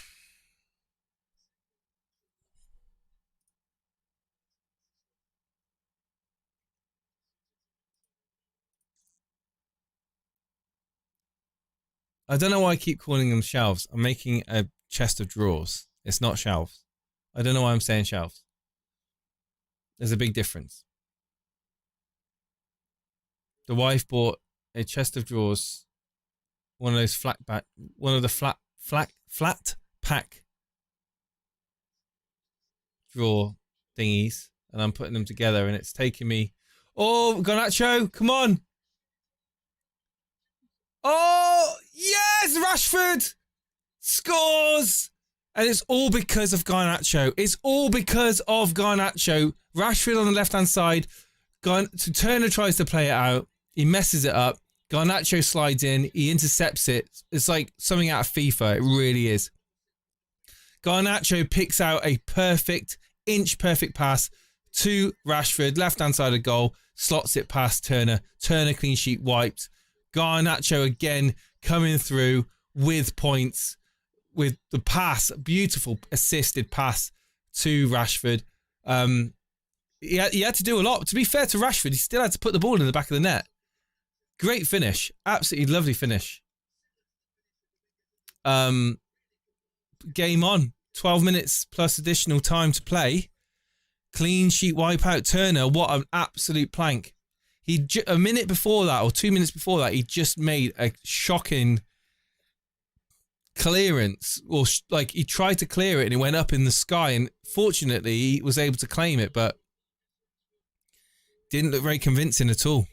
I don't know why I keep calling them shelves. I'm making a chest of drawers. It's not shelves. I don't know why I'm saying shelves. There's a big difference. The wife bought a chest of drawers, one of the flat pack drawer thingies, and I'm putting them together, and it's taking me. Oh, Garnacho, come on! Oh, yes, Rashford scores! And it's all because of Garnacho. It's all because of Garnacho. Rashford on the left-hand side. Turner tries to play it out. He messes it up. Garnacho slides in. He intercepts it. It's like something out of FIFA. It really is. Garnacho picks out a inch-perfect pass to Rashford. Left-hand side of goal. Slots it past Turner. Turner clean sheet wiped. Garnacho again coming through with points. with the pass, beautiful assisted pass to Rashford. He had to do a lot. To be fair to Rashford, he still had to put the ball in the back of the net. Great finish. Absolutely lovely finish. Game on. 12 minutes plus additional time to play. Clean sheet wipeout. Turner, what an absolute plank. A minute before that, or 2 minutes before that, he just made a shocking clearance. Or like he tried to clear it and it went up in the sky. And fortunately, he was able to claim it, but didn't look very convincing at all.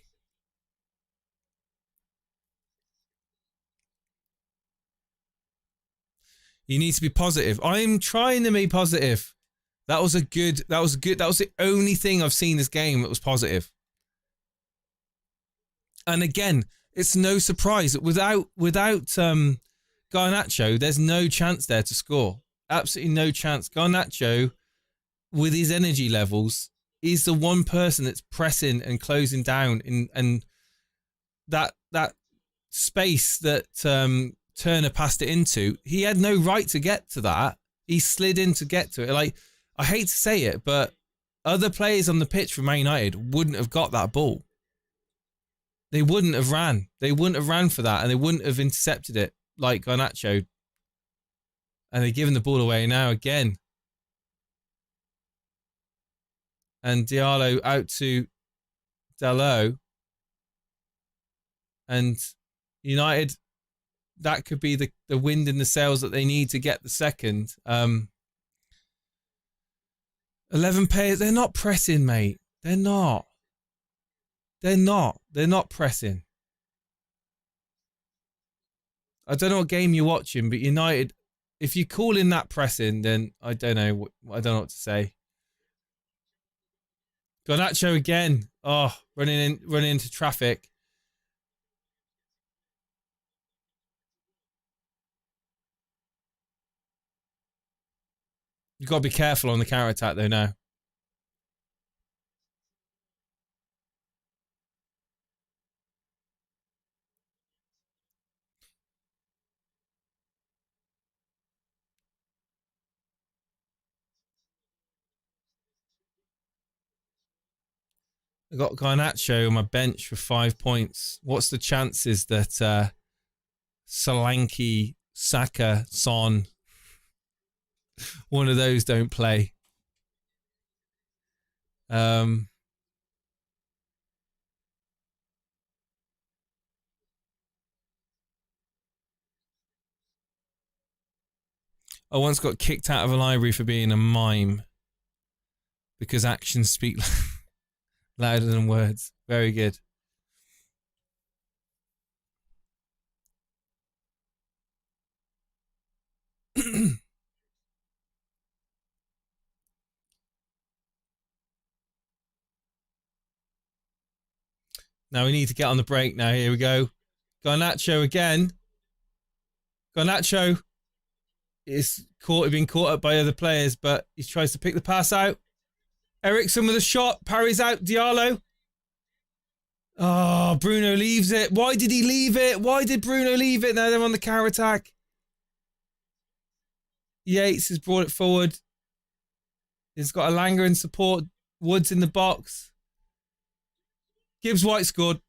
You need to be positive. I'm trying to be positive. That was the only thing I've seen this game that was positive. And again, it's no surprise that without Garnacho, there's no chance there to score. Absolutely no chance. Garnacho, with his energy levels, is the one person that's pressing and closing down and that space that Turner passed it into. He had no right to get to that. He slid in to get to it. Like, I hate to say it, but other players on the pitch for Man United wouldn't have got that ball. They wouldn't have ran. They wouldn't have ran for that, and they wouldn't have intercepted it like Garnacho. And they're giving the ball away now again. And Diallo out to Dalot. And United, that could be the wind in the sails that they need to get the second. 11 players, they're not pressing, mate. They're not. They're not pressing. I don't know what game you're watching, but United, if you call in that pressing, then I don't know what to say. Garnacho again. Oh, running into traffic. You've got to be careful on the counter-attack though now. I got Garnacho on my bench for 5 points. What's the chances that Solanke, Saka, Son, one of those don't play? I once got kicked out of a library for being a mime because actions speak louder than words. Very good. Now we need to get on the break now. Here we go. Garnacho again. Garnacho is being caught up by other players, but he tries to pick the pass out. Eriksen with a shot. Parries out. Diallo. Oh, Bruno leaves it. Why did he leave it? Why did Bruno leave it? Now they're on the counter-attack. Yates has brought it forward. He's got Elanga in support. Woods in the box. Gibbs White scored.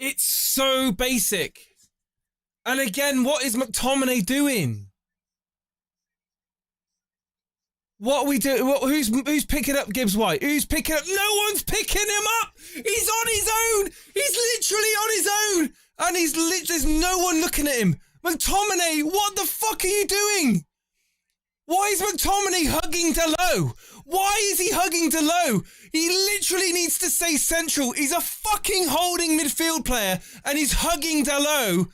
It's so basic. And again, what is McTominay doing? What are we doing? Who's picking up Gibbs White? Who's picking up? No one's picking him up. He's on his own. He's literally on his own. And there's no one looking at him. McTominay, what the fuck are you doing? Why is McTominay hugging Dalot? Why is he hugging Dalot? He literally needs to stay central. He's a fucking holding midfield player and he's hugging Dalot.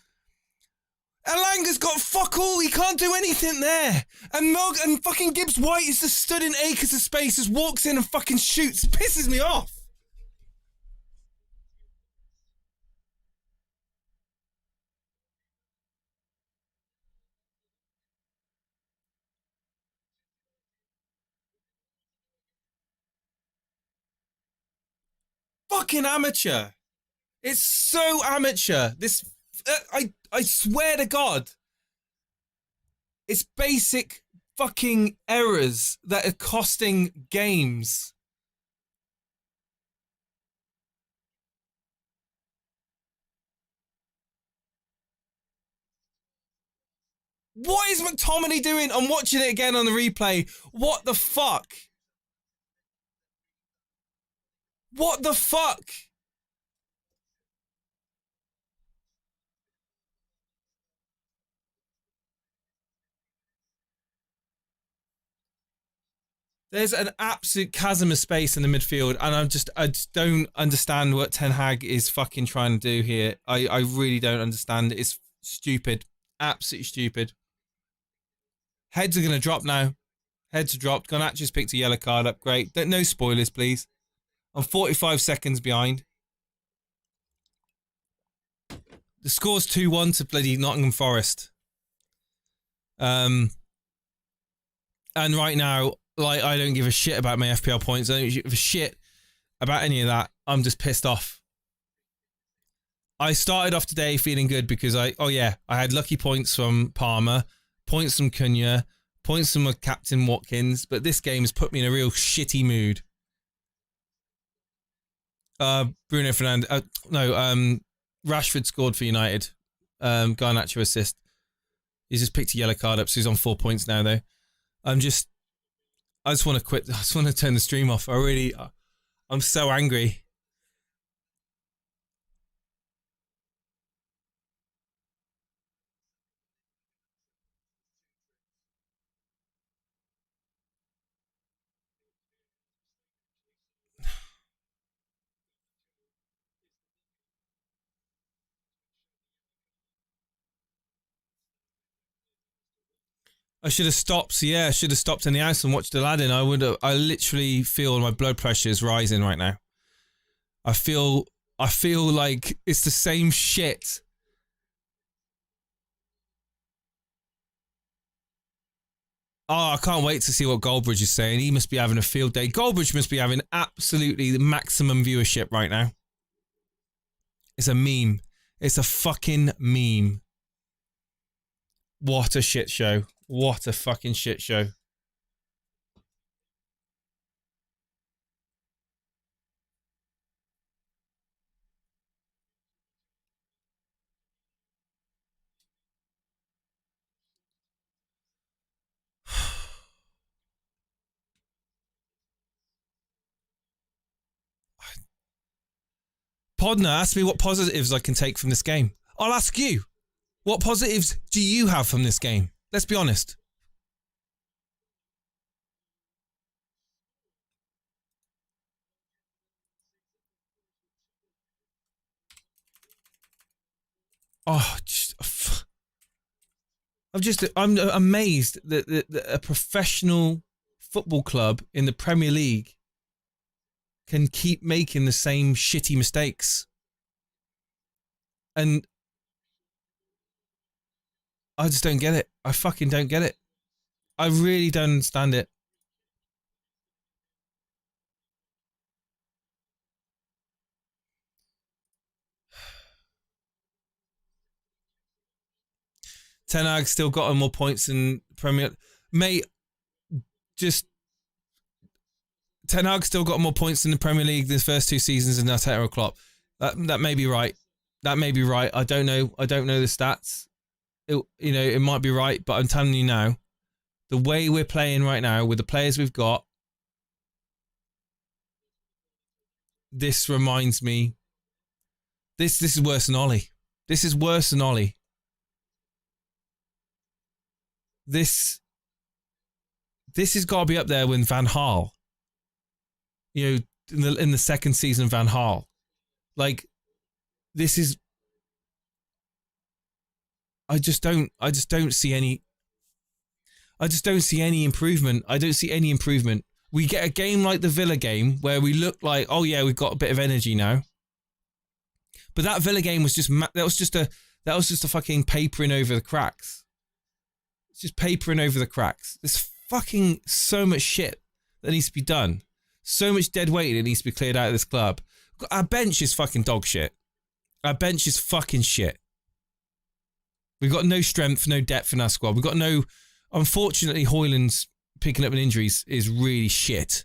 Elanga's got fuck all. He can't do anything there. And fucking Gibbs White is just stood in acres of space, just walks in and fucking shoots. Pisses me off. Fucking amateur. It's so amateur. This, I swear to God, it's basic fucking errors that are costing games. What is McTominay doing? I'm watching it again on the replay. What the fuck? What the fuck? There's an absolute chasm of space in the midfield, and I just don't understand what Ten Hag is fucking trying to do here. I really don't understand. It's stupid. Absolutely stupid. Heads are going to drop now. Heads are dropped. Garnacho's picked a yellow card up. Great. No spoilers, please. I'm 45 seconds behind. The score's 2-1 to bloody Nottingham Forest. And right now, like, I don't give a shit about my FPL points. I don't give a shit about any of that. I'm just pissed off. I started off today feeling good because I had lucky points from Palmer, points from Cunha, points from my captain Watkins, but this game has put me in a real shitty mood. Bruno Fernandes, Rashford scored for United. Garnacho assist. He's just picked a yellow card up, so he's on 4 points now, though. I just want to quit. I just want to turn the stream off. I'm so angry. I should have stopped. So yeah, I should have stopped in the house and watched Aladdin. I literally feel my blood pressure is rising right now. I feel like it's the same shit. Oh, I can't wait to see what Goldbridge is saying. He must be having a field day. Goldbridge must be having absolutely the maximum viewership right now. It's a meme. It's a fucking meme. What a shit show. What a fucking shit show. Podner asked me what positives I can take from this game. I'll ask you. What positives do you have from this game? Let's be honest. Oh, I'm amazed that a professional football club in the Premier League can keep making the same shitty mistakes. And I just don't get it. I fucking don't get it. I really don't understand it. Ten Hag still got more points than Premier. Mate, just Ten Hag still got more points in the Premier League the first 2 seasons than Arteta or Klopp. That may be right. That may be right. I don't know. I don't know the stats. It might be right, but I'm telling you now, the way we're playing right now with the players we've got, this reminds me. This is worse than Ollie. This is worse than Ollie. this has got to be up there with Van Gaal. You know, in the second season of Van Gaal. Like, this is... I just don't see any... I just don't see any improvement. I don't see any improvement. We get a game like the Villa game where we look like, oh yeah, we've got a bit of energy now. But that Villa game was just that was just a fucking papering over the cracks. It's just papering over the cracks. There's fucking so much shit that needs to be done. So much dead weight that needs to be cleared out of this club. Our bench is fucking dog shit. Our bench is fucking shit. We've got no strength, no depth in our squad. We've got no... Unfortunately, Højlund's picking up an injury is really shit,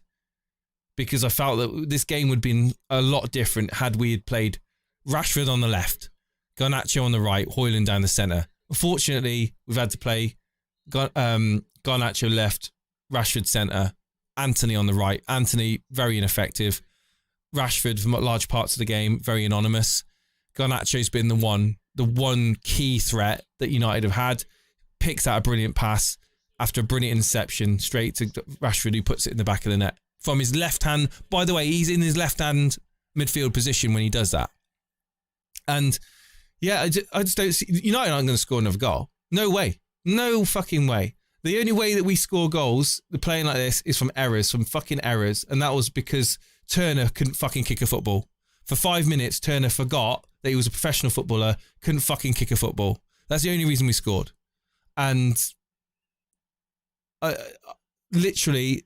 because I felt that this game would have been a lot different had we had played Rashford on the left, Garnacho on the right, Højlund down the centre. Unfortunately, we've had to play Garnacho left, Rashford centre, Anthony on the right. Anthony, very ineffective. Rashford, for large parts of the game, very anonymous. Garnacho's been the one key threat that United have had. Picks out a brilliant pass after a brilliant interception straight to Rashford, who puts it in the back of the net from his left hand. By the way, he's in his left hand midfield position when he does that. And yeah, I just don't see... United aren't going to score another goal. No way. No fucking way. The only way that we score goals, playing like this, is from errors, from fucking errors. And that was because Turner couldn't fucking kick a football. For 5 minutes, Turner forgot that he was a professional footballer, couldn't fucking kick a football. That's the only reason we scored. And literally,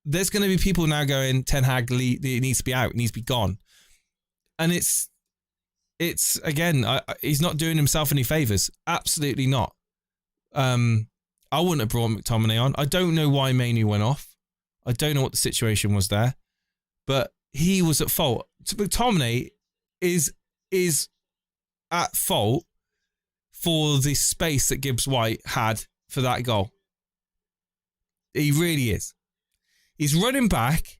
there's going to be people now going, Ten Hag, it needs to be out, it needs to be gone. And it's again, he's not doing himself any favours. Absolutely not. I wouldn't have brought McTominay on. I don't know why Mainoo went off. I don't know what the situation was there. But he was at fault. McTominay is at fault for the space that Gibbs-White had for that goal. He really is. He's running back,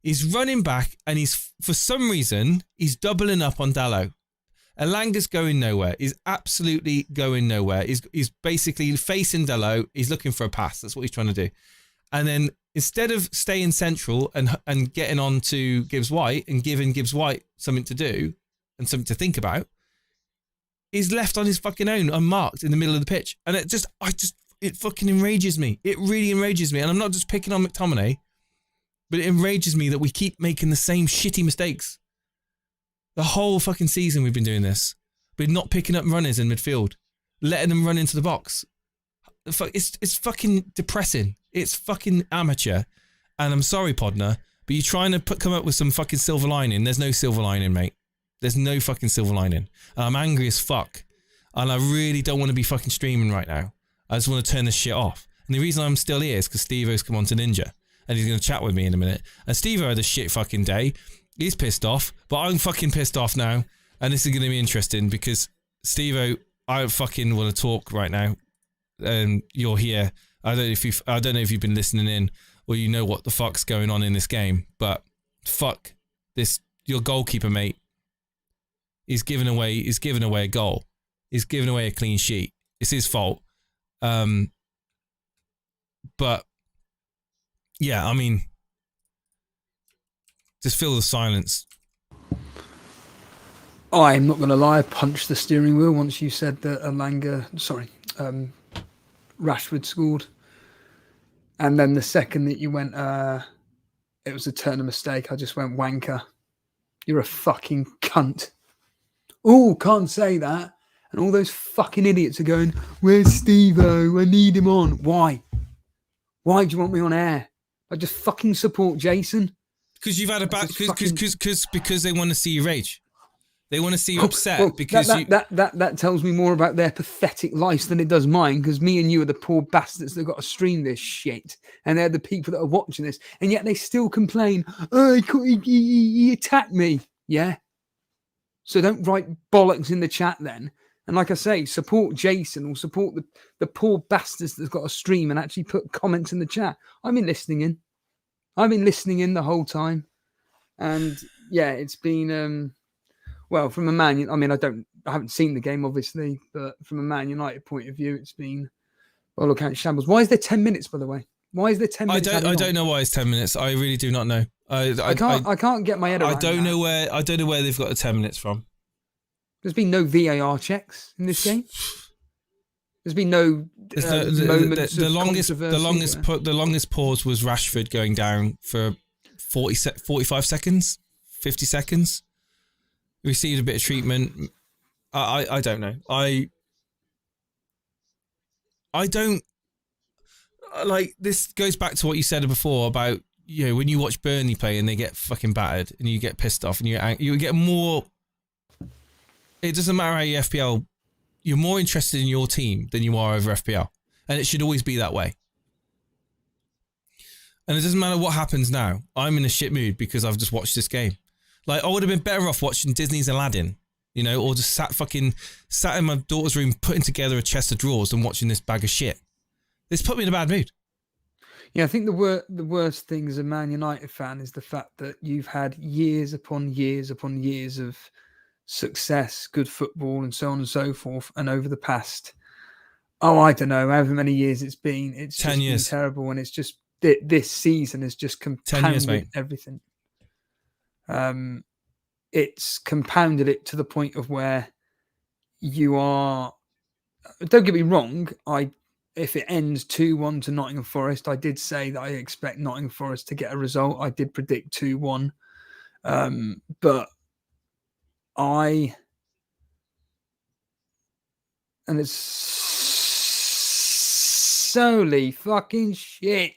and he's, for some reason, he's doubling up on Dalot. Elanga's going nowhere. He's absolutely going nowhere. He's basically facing Dalot. He's looking for a pass. That's what he's trying to do. And then instead of staying central and getting on to Gibbs-White and giving Gibbs-White something to do and something to think about, he's left on his fucking own, unmarked, in the middle of the pitch. And it fucking enrages me. It really enrages me. And I'm not just picking on McTominay, but it enrages me that we keep making the same shitty mistakes. The whole fucking season we've been doing this. We're not picking up runners in midfield, letting them run into the box. It's fucking depressing. It's fucking amateur. And I'm sorry, Podner, but you're trying to come up with some fucking silver lining. There's no silver lining, mate. There's no fucking silver lining. And I'm angry as fuck. And I really don't want to be fucking streaming right now. I just want to turn this shit off. And the reason I'm still here is because Steve-O's come on to Ninja. And he's going to chat with me in a minute. And Steve-O had a shit fucking day. He's pissed off. But I'm fucking pissed off now. And this is going to be interesting because Steve-O, I fucking want to talk right now. And you're here. I don't know if you've been listening in or you know what the fuck's going on in this game. But fuck this. Your goalkeeper, mate. He's given away a goal. He's given away a clean sheet. It's his fault. But yeah, I mean, just feel the silence. I'm not going to lie, I punched the steering wheel once you said that Rashford scored. And then the second that you went, it was a Turner mistake, I just went, wanker. You're a fucking cunt. Oh, can't say that. And all those fucking idiots are going, where's Steve-O? I need him on. Why? Why do you want me on air? I just fucking support Jason. Because you've had a bad... Because they want to see you rage. They want to see you upset because that tells me more about their pathetic lives than it does mine, because me and you are the poor bastards that got to stream this shit, and they're the people that are watching this, and yet they still complain, oh, he attacked me. Yeah? So don't write bollocks in the chat then. And like I say, support Jason or support the poor bastards that's got a stream and actually put comments in the chat. I've been listening in. The whole time. And yeah, it's been, well, from a Man, I haven't seen the game, obviously, but from a Man United point of view, it's been, All account shambles. Why is there 10 minutes, by the way? Why is there 10 minutes? I don't know why it's 10 minutes. I really do not know. I can't get my head around I don't know where they've got the 10 minutes from. There's been no VAR checks in this game. There's been no moments the of longest controversy. the longest pause was Rashford going down for 45 seconds, 50 seconds. Received a bit of treatment. I don't know. I don't like this. Goes back to what you said before about, you know, when you watch Burnley play and they get fucking battered and you get pissed off and you get more. It doesn't matter how you FPL. You're more interested in your team than you are over FPL, and it should always be that way. And it doesn't matter what happens now. I'm in a shit mood because I've just watched this game. Like, I would have been better off watching Disney's Aladdin, you know, or just sat in my daughter's room putting together a chest of drawers and watching this bag of shit. This put me in a bad mood. Yeah, I think the worst thing as a Man United fan is the fact that you've had years upon years upon years of success, good football, and so on and so forth. And over the past, I don't know, however many years it's 10 just years. been terrible. And it's just this season has just compounded everything. It's compounded it to the point of where you are. Don't get me wrong. If it ends 2-1 to Nottingham Forest, I did say that I expect Nottingham Forest to get a result. I did predict 2-1, but and it's solely fucking shit.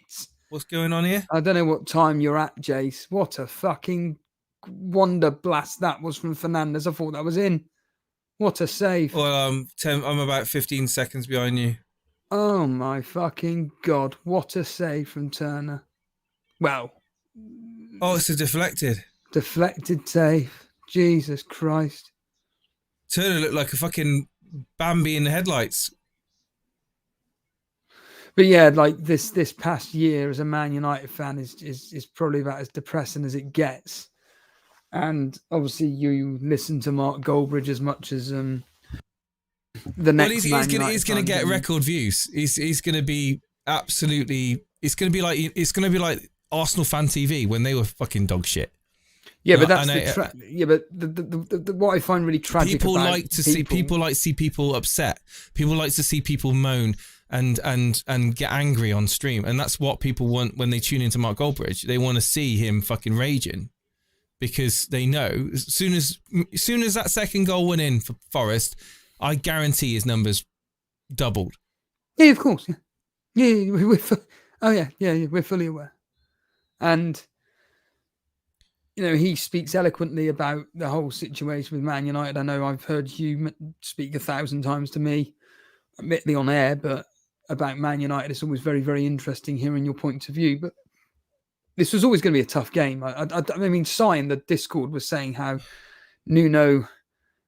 What's going on here? I don't know what time you're at, Jace. What a fucking wonder blast that was from Fernandes. I thought that was in. What a save. Well, I'm about 15 seconds behind you. Oh my fucking God. What a save from Turner. Well. Oh, it's a deflected save. Jesus Christ. Turner looked like a fucking Bambi in the headlights. But yeah, like this past year as a Man United fan is probably about as depressing as it gets. And obviously you listen to Mark Goldbridge as much as the next he's going to get record views. He's going to be absolutely. It's going to be like Arsenal Fan TV when they were fucking dog shit. Yeah, but that's the what I find really tragic. People like to see people upset. People like to see people moan and get angry on stream, and that's what people want when they tune into Mark Goldbridge. They want to see him fucking raging because they know as soon as that second goal went in for Forest, I guarantee his numbers doubled. Yeah, of course. Yeah, we're fully aware, and. You know, he speaks eloquently about the whole situation with Man United. I know I've heard you speak 1,000 times to me, admittedly on air, but about Man United, it's always very, very interesting hearing your point of view. But this was always going to be a tough game. I mean, Sai in the Discord was saying how Nuno,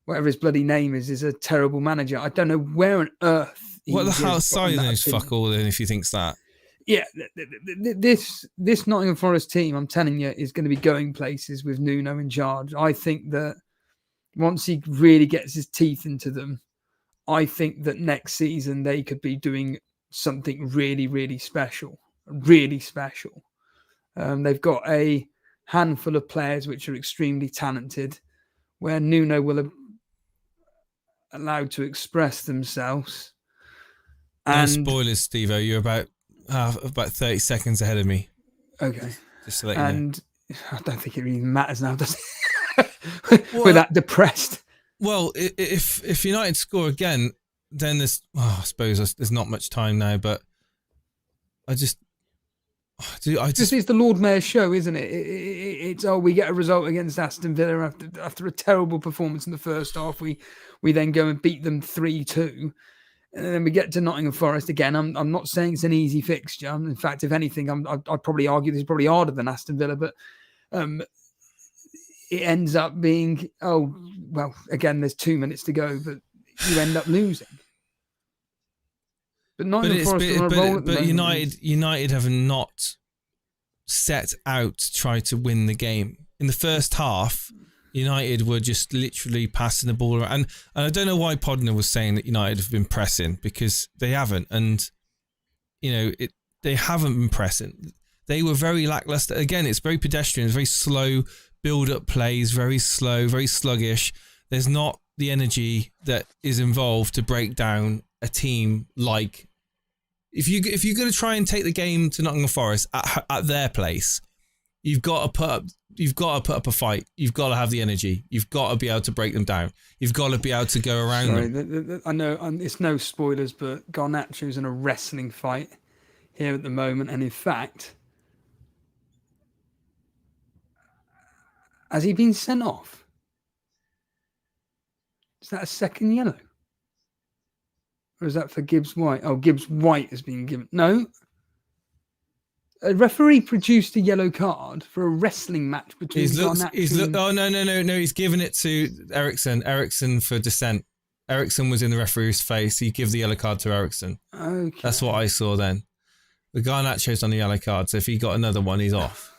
whatever his bloody name is a terrible manager. I don't know where on earth. What the hell? Sai knows fuck all then if he thinks that. Yeah, this Nottingham Forest team, I'm telling you, is going to be going places with Nuno in charge. I think that once he really gets his teeth into them, I think that next season they could be doing something really, really special. Really special. They've got a handful of players which are extremely talented, where Nuno will have allowed to express themselves. No spoilers, Steve-O. You're about 30 seconds ahead of me. Okay. Just to let you know. I don't think it even matters now, does it? We're that depressed. Well, if United score again, then I suppose there's not much time now, but this is the Lord Mayor's show, isn't it? It's we get a result against Aston Villa after a terrible performance in the first half. We then go and beat them 3-2. And then we get to Nottingham Forest again. I'm not saying it's an easy fixture. In fact, if anything, I'd probably argue this is probably harder than Aston Villa. But it ends up being, again, there's 2 minutes to go, but you end up losing. But Nottingham Forest are on a roll at the moment. United have not set out to try to win the game. In the first half, United were just literally passing the ball around. And I don't know why Podner was saying that United have been pressing, because they haven't. And they haven't been pressing. They were very lackluster. Again, it's very pedestrian. It's very slow build-up plays, very slow, very sluggish. There's not the energy that is involved to break down a team like... If you're going to try and take the game to Nottingham Forest at their place, you've got to put up a fight. You've got to have the energy. You've got to be able to break them down. You've got to be able to go around them. I know it's no spoilers, but Garnacho's in a wrestling fight here at the moment, and in fact, has he been sent off? Is that a second yellow? Or is that for Gibbs White? Oh, Gibbs White has been given. No. A referee produced a yellow card for a wrestling match between Garnacho Oh, no. He's given it to Ericsson. Ericsson for dissent. Ericsson was in the referee's face. He gave the yellow card to Ericsson. Okay. That's what I saw then. The Garnacho's on the yellow card, so if he got another one, he's off.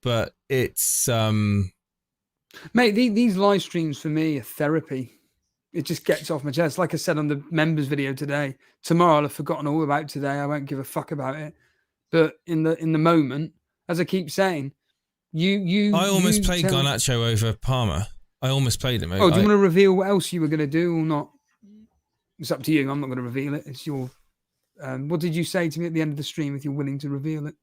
But it's... Mate, these live streams for me are therapy. It just gets off my chest. Like I said on the members video today, tomorrow I'll have forgotten all about today. I won't give a fuck about it. But in the moment, as I keep saying, I almost played Garnacho over Palmer. I almost played him. Oh, do you want to reveal what else you were going to do or not? It's up to you. I'm not going to reveal it. It's your... what did you say to me at the end of the stream if you're willing to reveal it?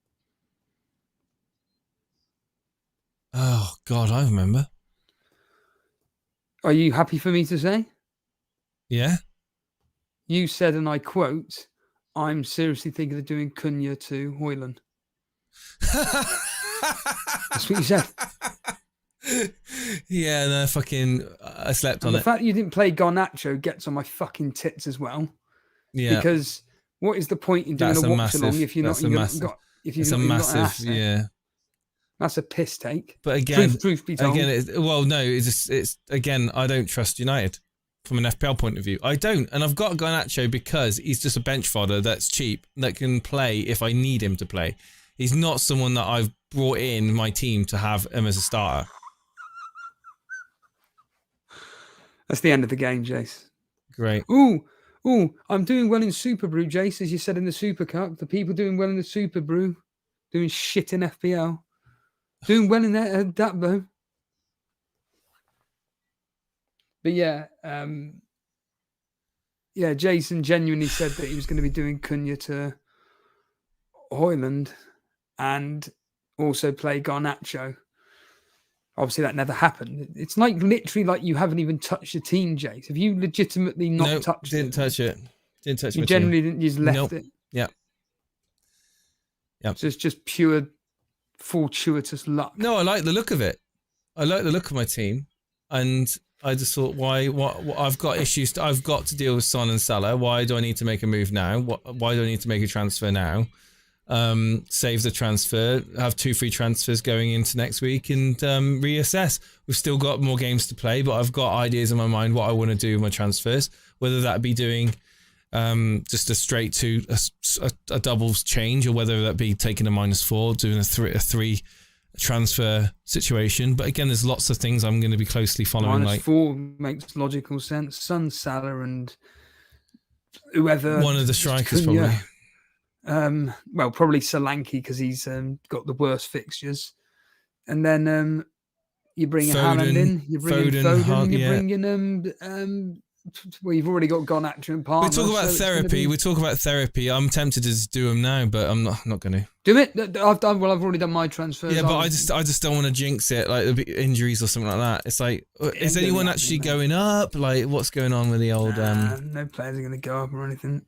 Oh, God, I remember. Are you happy for me to say? Yeah. You said, and I quote, I'm seriously thinking of doing Cunha to Hoyland. That's what you said. Yeah, no, I slept on it. The fact that you didn't play Garnacho gets on my fucking tits as well. Yeah. Because what is the point in doing a watch along if you're not got an asset? Yeah. That's a piss take. But again, truth be told. It's again, I don't trust United from an FPL point of view. I don't. And I've got Garnacho because he's just a bench fodder that's cheap, that can play if I need him to play. He's not someone that I've brought in my team to have him as a starter. That's the end of the game, Jace. Great. Ooh, I'm doing well in Super Brew, Jace, as you said in the Super Cup. The people doing well in the Super Brew, doing shit in FPL. Doing well in that though. But yeah, Jason genuinely said that he was going to be doing Cunha to Hoyland and also play Garnacho. Obviously, that never happened. It's like literally like you haven't even touched your team, Jace. Have you legitimately not touched it? Didn't touch it. Didn't touch it. You generally didn't. You just left it. Yeah. So it's just pure fortuitous luck. No, I like the look of it. I like the look of my team, and I just thought, why? What? I've got issues. I've got to deal with Son and Salah. Why do I need to make a move now? Why do I need to make a transfer now? Save the transfer. Have 2 free transfers going into next week, and reassess. We've still got more games to play, but I've got ideas in my mind what I want to do with my transfers. Whether that be doing just a straight to a doubles change, or whether that be taking a -4, doing a three transfer situation. But again, there's lots of things I'm going to be closely following. -4 makes logical sense. Son, Salah, and whoever. One of the strikers, probably. Well, probably Solanke because he's got the worst fixtures. And then you bring Haaland in, you bring Foden, and you bring in well, you've already got Garnacho and Palmer. We talk about therapy. We talk about therapy. I'm tempted to just do them now, but I'm not going to. Do it. I've already done my transfers. Yeah, but I just don't want to jinx it, like there'll be injuries or something like that. It's like, is anyone actually going up? Like, what's going on with the old? No players are going to go up or anything.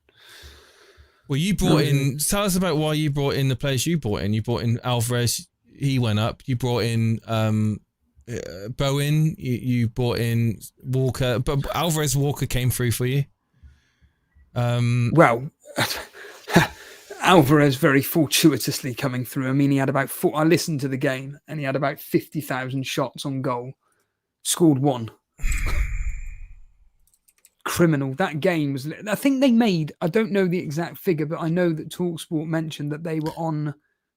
Well, you brought in. Tell us about why you brought in the players you brought in. You brought in Alvarez. He went up. You brought in Bowen. You brought in Walker. But Alvarez, Walker came through for you. Well, Alvarez very fortuitously coming through. I mean, he had about I listened to the game, and he had about 50,000 shots on goal. Scored 1. Criminal. That game was... I think they made... I don't know the exact figure, but I know that TalkSport mentioned that they were on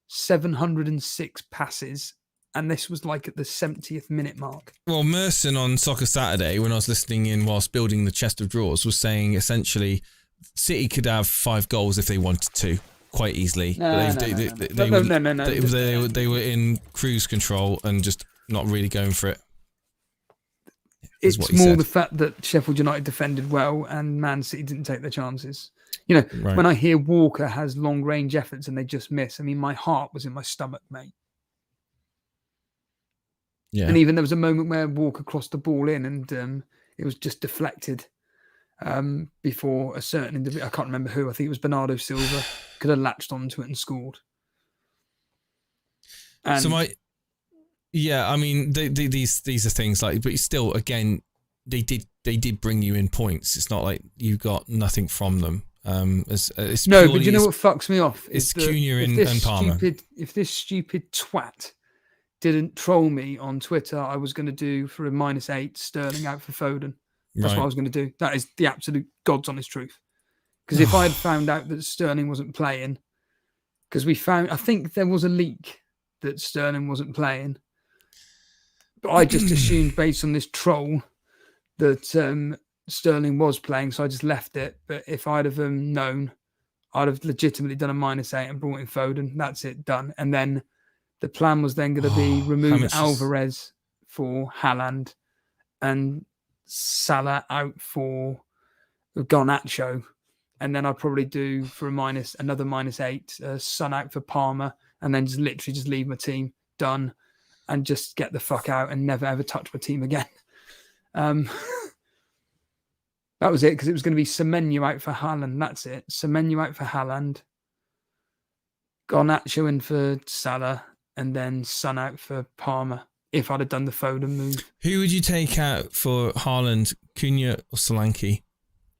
706 passes and this was like at the 70th minute mark. Well, Merson on Soccer Saturday, when I was listening in whilst building the chest of drawers, was saying essentially City could have 5 goals if they wanted to, quite easily. No. They were in cruise control and just not really going for it. It's more the fact that Sheffield United defended well and Man City didn't take their chances. You know, when I hear Walker has long range efforts and they just miss, I mean, my heart was in my stomach, mate. Yeah. And even there was a moment where Walker crossed the ball in and it was just deflected before a certain individual, I can't remember who, I think it was Bernardo Silva, could have latched onto it and scored. And I mean, these are things like, but still, again, they did bring you in points. It's not like you got nothing from them. But you know what fucks me off? It's Cunha and Palmer. If this stupid twat didn't troll me on Twitter, I was going to do for a -8 Sterling out for Foden. That's what I was going to do. That is the absolute God's honest truth. Because if I had found out that Sterling wasn't playing, because I think there was a leak that Sterling wasn't playing. But I just assumed based on this troll that Sterling was playing, so I just left it. But if I'd have known, I'd have legitimately done a -8 and brought in Foden. That's it, done. And then the plan was then going to be remove Alvarez for Haaland and Salah out for Garnacho. And then I'd probably do for another -8, Son out for Palmer, and then just literally just leave my team done and just get the fuck out and never ever touch my team again. That was it, because it was going to be Semenyo out for Haaland. That's it. Semenyo out for Haaland, Garnacho in for Salah, and then Son out for Palmer. If I'd have done the Foden move. Who would you take out for Haaland, Cunha or Solanke?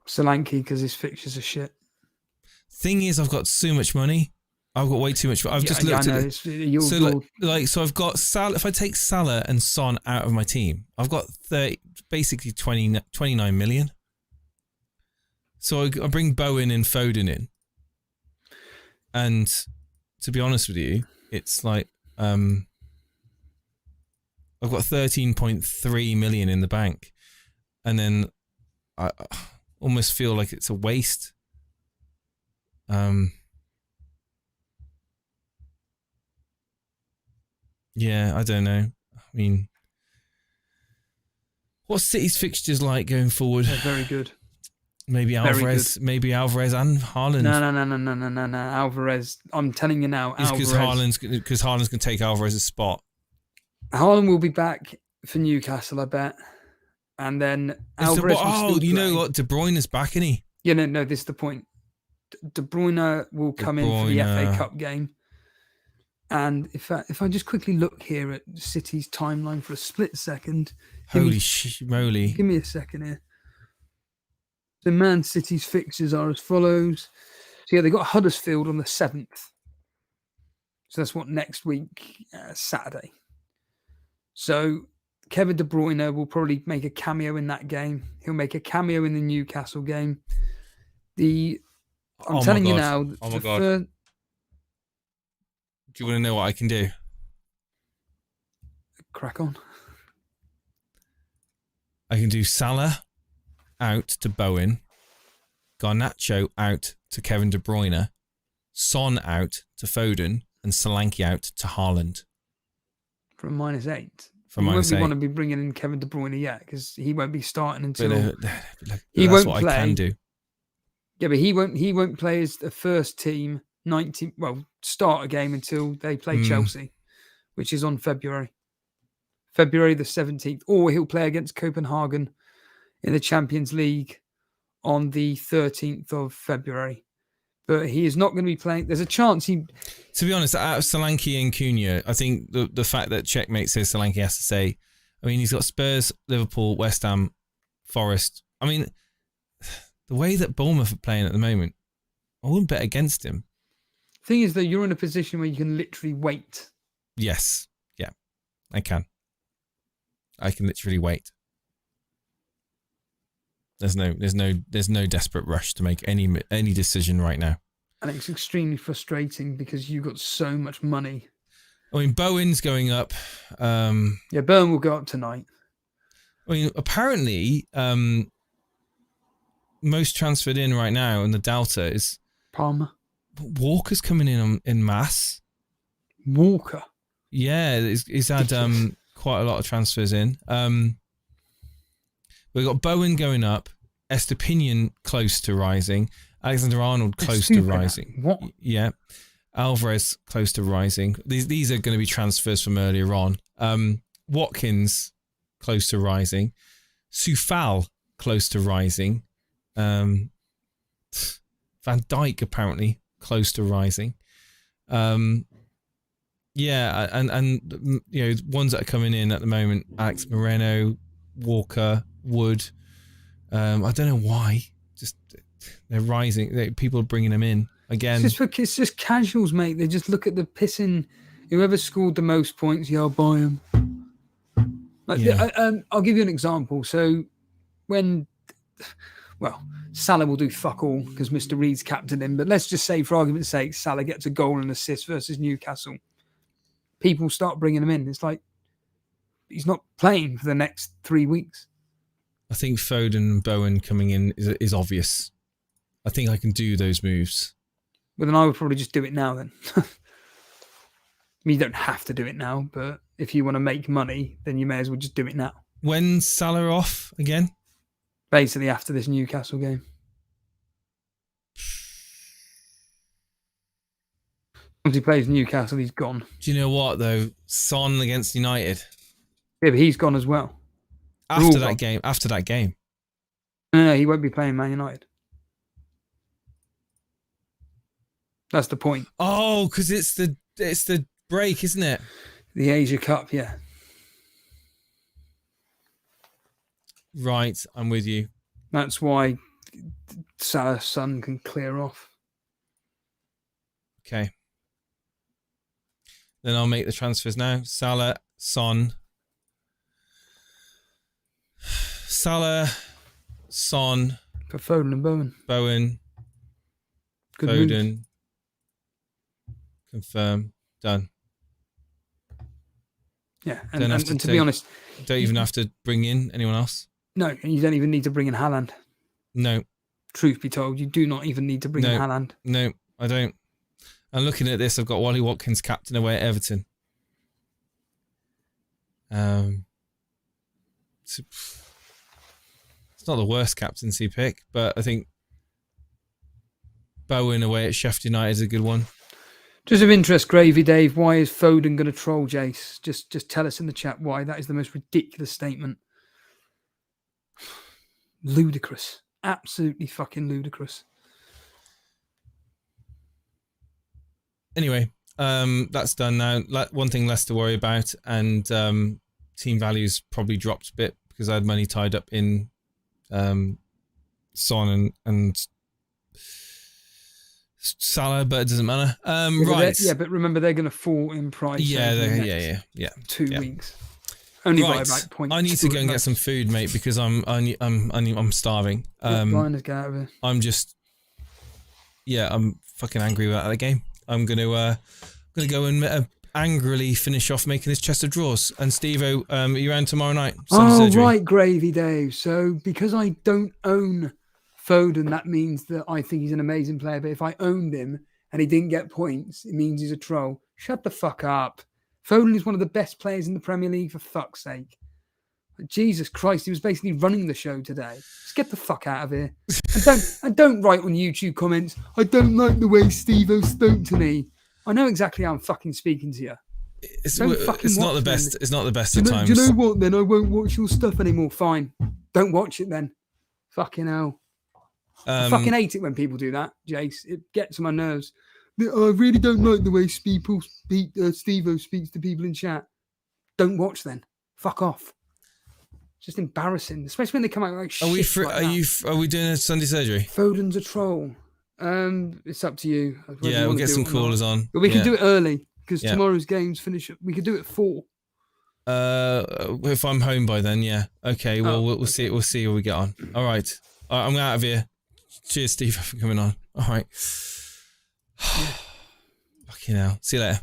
Solanke, because his fixtures are shit. Thing is, I've got so much money. I've got way too much. I've just looked at it. So I've got Salah. If I take Salah and Son out of my team, I've got 29 million. So I bring Bowen and Foden in, and to be honest with you, it's like I've got 13.3 million in the bank, and then I almost feel like it's a waste. Yeah, I don't know. I mean, what's City's fixtures like going forward? They're very good. Maybe Alvarez and Haaland. No. Alvarez. I'm telling you now, because Haaland's going to take Alvarez's spot. Haaland will be back for Newcastle, I bet. And then Alvarez. You know what? De Bruyne's back, isn't he? Yeah, no. This is the point. De Bruyne will come in for the FA Cup game. And if I just quickly look here at City's timeline for a split second. Holy moly. Give me a second here. So Man City's fixtures are as follows. So yeah, they got Huddersfield on the 7th. So that's what, next week, Saturday. So Kevin De Bruyne will probably make a cameo in that game. He'll make a cameo in the Newcastle game. I'm telling you now. Oh my God. Do you want to know what I can do? Crack on. I can do Salah out to Bowen, Garnacho out to Kevin De Bruyne, Son out to Foden, and Solanke out to Haaland. For a -8. For -8. You won't want to be bringing in Kevin De Bruyne yet, because he won't be starting until he won't play. I can do. Yeah, but he won't play as the first team start a game until they play Chelsea, which is on February the 17th, or he'll play against Copenhagen in the Champions League on the 13th of February. But he is not going to be playing. There's a chance he... To be honest, out of Solanke and Cunha, I think the fact that Checkmate says Solanke has to say, I mean, he's got Spurs, Liverpool, West Ham, Forest. I mean, the way that Bournemouth are playing at the moment, I wouldn't bet against him. Thing is, though, you're in a position where you can literally wait. Yes. Yeah, I can. I can literally wait. There's no desperate rush to make any decision right now. And it's extremely frustrating because you got so much money. I mean, Bowen's going up. Yeah, Bowen will go up tonight. I mean, apparently, most transferred in right now in the Delta is Palmer. Walker's coming in mass. Walker. Yeah, he's had quite a lot of transfers in. We've got Bowen going up, Estepinian close to rising, Alexander-Arnold close to rising. What? Yeah. Alvarez close to rising. These are going to be transfers from earlier on. Watkins close to rising. Soufal close to rising. Van Dijk apparently close to rising. Yeah, and you know, ones that are coming in at the moment: Alex Moreno, Walker, Wood. I don't know why. Just they're rising. People are bringing them in again. It's just casuals, mate. They just look at the pissing. Whoever scored the most points, yeah, I'll buy him. Like, Yeah. I'll give you an example. So Salah will do fuck all because Mr. Reed's captain him. But let's just say, for argument's sake, Salah gets a goal and assist versus Newcastle. People start bringing him in. It's like he's not playing for the next 3 weeks. I think Foden and Bowen coming in is obvious. I think I can do those moves. But then I would probably just do it now then. I mean, you don't have to do it now, but if you want to make money, then you may as well just do it now. When's Salah off again? Basically after this Newcastle game. Once he plays Newcastle, he's gone. Do you know what though? Son against United. Yeah, but he's gone as well. After that game. No, he won't be playing Man United. That's the point. Oh, because it's the break, isn't it? The Asia Cup, yeah. Right, I'm with you. That's why Salah's son can clear off. Okay. Then I'll make the transfers now. Salah, Son. Salah, Son. For Foden and Bowen. Bowen. Good Foden. moves. Confirm. Done. Yeah, and to be honest... Don't even have to bring in anyone else. No, and you don't even need to bring in Haaland. No. Truth be told, you do not even need to bring in Haaland. No, I don't. And looking at this, I've got Wally Watkins captain away at Everton. It's not the worst captaincy pick, but I think Bowen away at Sheffield United is a good one. Just of interest, Gravy Dave, why is Foden going to troll Jace? Just tell us in the chat why. That is the most ridiculous statement. Ludicrous. Absolutely fucking ludicrous. Anyway, that's done now. One thing less to worry about, and team values probably dropped a bit because I had money tied up in Son and Salah, but it doesn't matter. Right. But remember they're going to fall in price. Yeah. 2 weeks. Only by about 0.2. I need to go and get some food, mate, because I'm starving. Blinders, get out of here. I'm fucking angry about that game. I'm gonna go and angrily finish off making this chest of drawers. And Steve-O, are you around tomorrow night? Surgery. Right, Gravy Dave. So because I don't own Foden, that means that I think he's an amazing player. But if I owned him and he didn't get points, it means he's a troll. Shut the fuck up. Foden is one of the best players in the Premier League, for fuck's sake. Jesus Christ, he was basically running the show today. Just get the fuck out of here. And don't write on YouTube comments, I don't like the way Steve-O spoke to me. I know exactly how I'm fucking speaking to you. It's not the best. It's not the best of times. Do you know what then? I won't watch your stuff anymore. Fine. Don't watch it then. Fucking hell. I fucking hate it when people do that, Jace. It gets on my nerves. I really don't like the way Steve-O speaks to people in chat. Don't watch then. Fuck off. It's just embarrassing, especially when they come out like shit. Are we doing a Sunday surgery? Foden's a troll. It's up to you. Yeah, we'll get some callers on. But we can do it early because tomorrow's games finish. We could do it at 4. If I'm home by then, yeah. Okay. Well, we'll see. We'll see how we get on. All right. I'm out of here. Cheers, Steve, for coming on. All right. Fucking hell. See you later.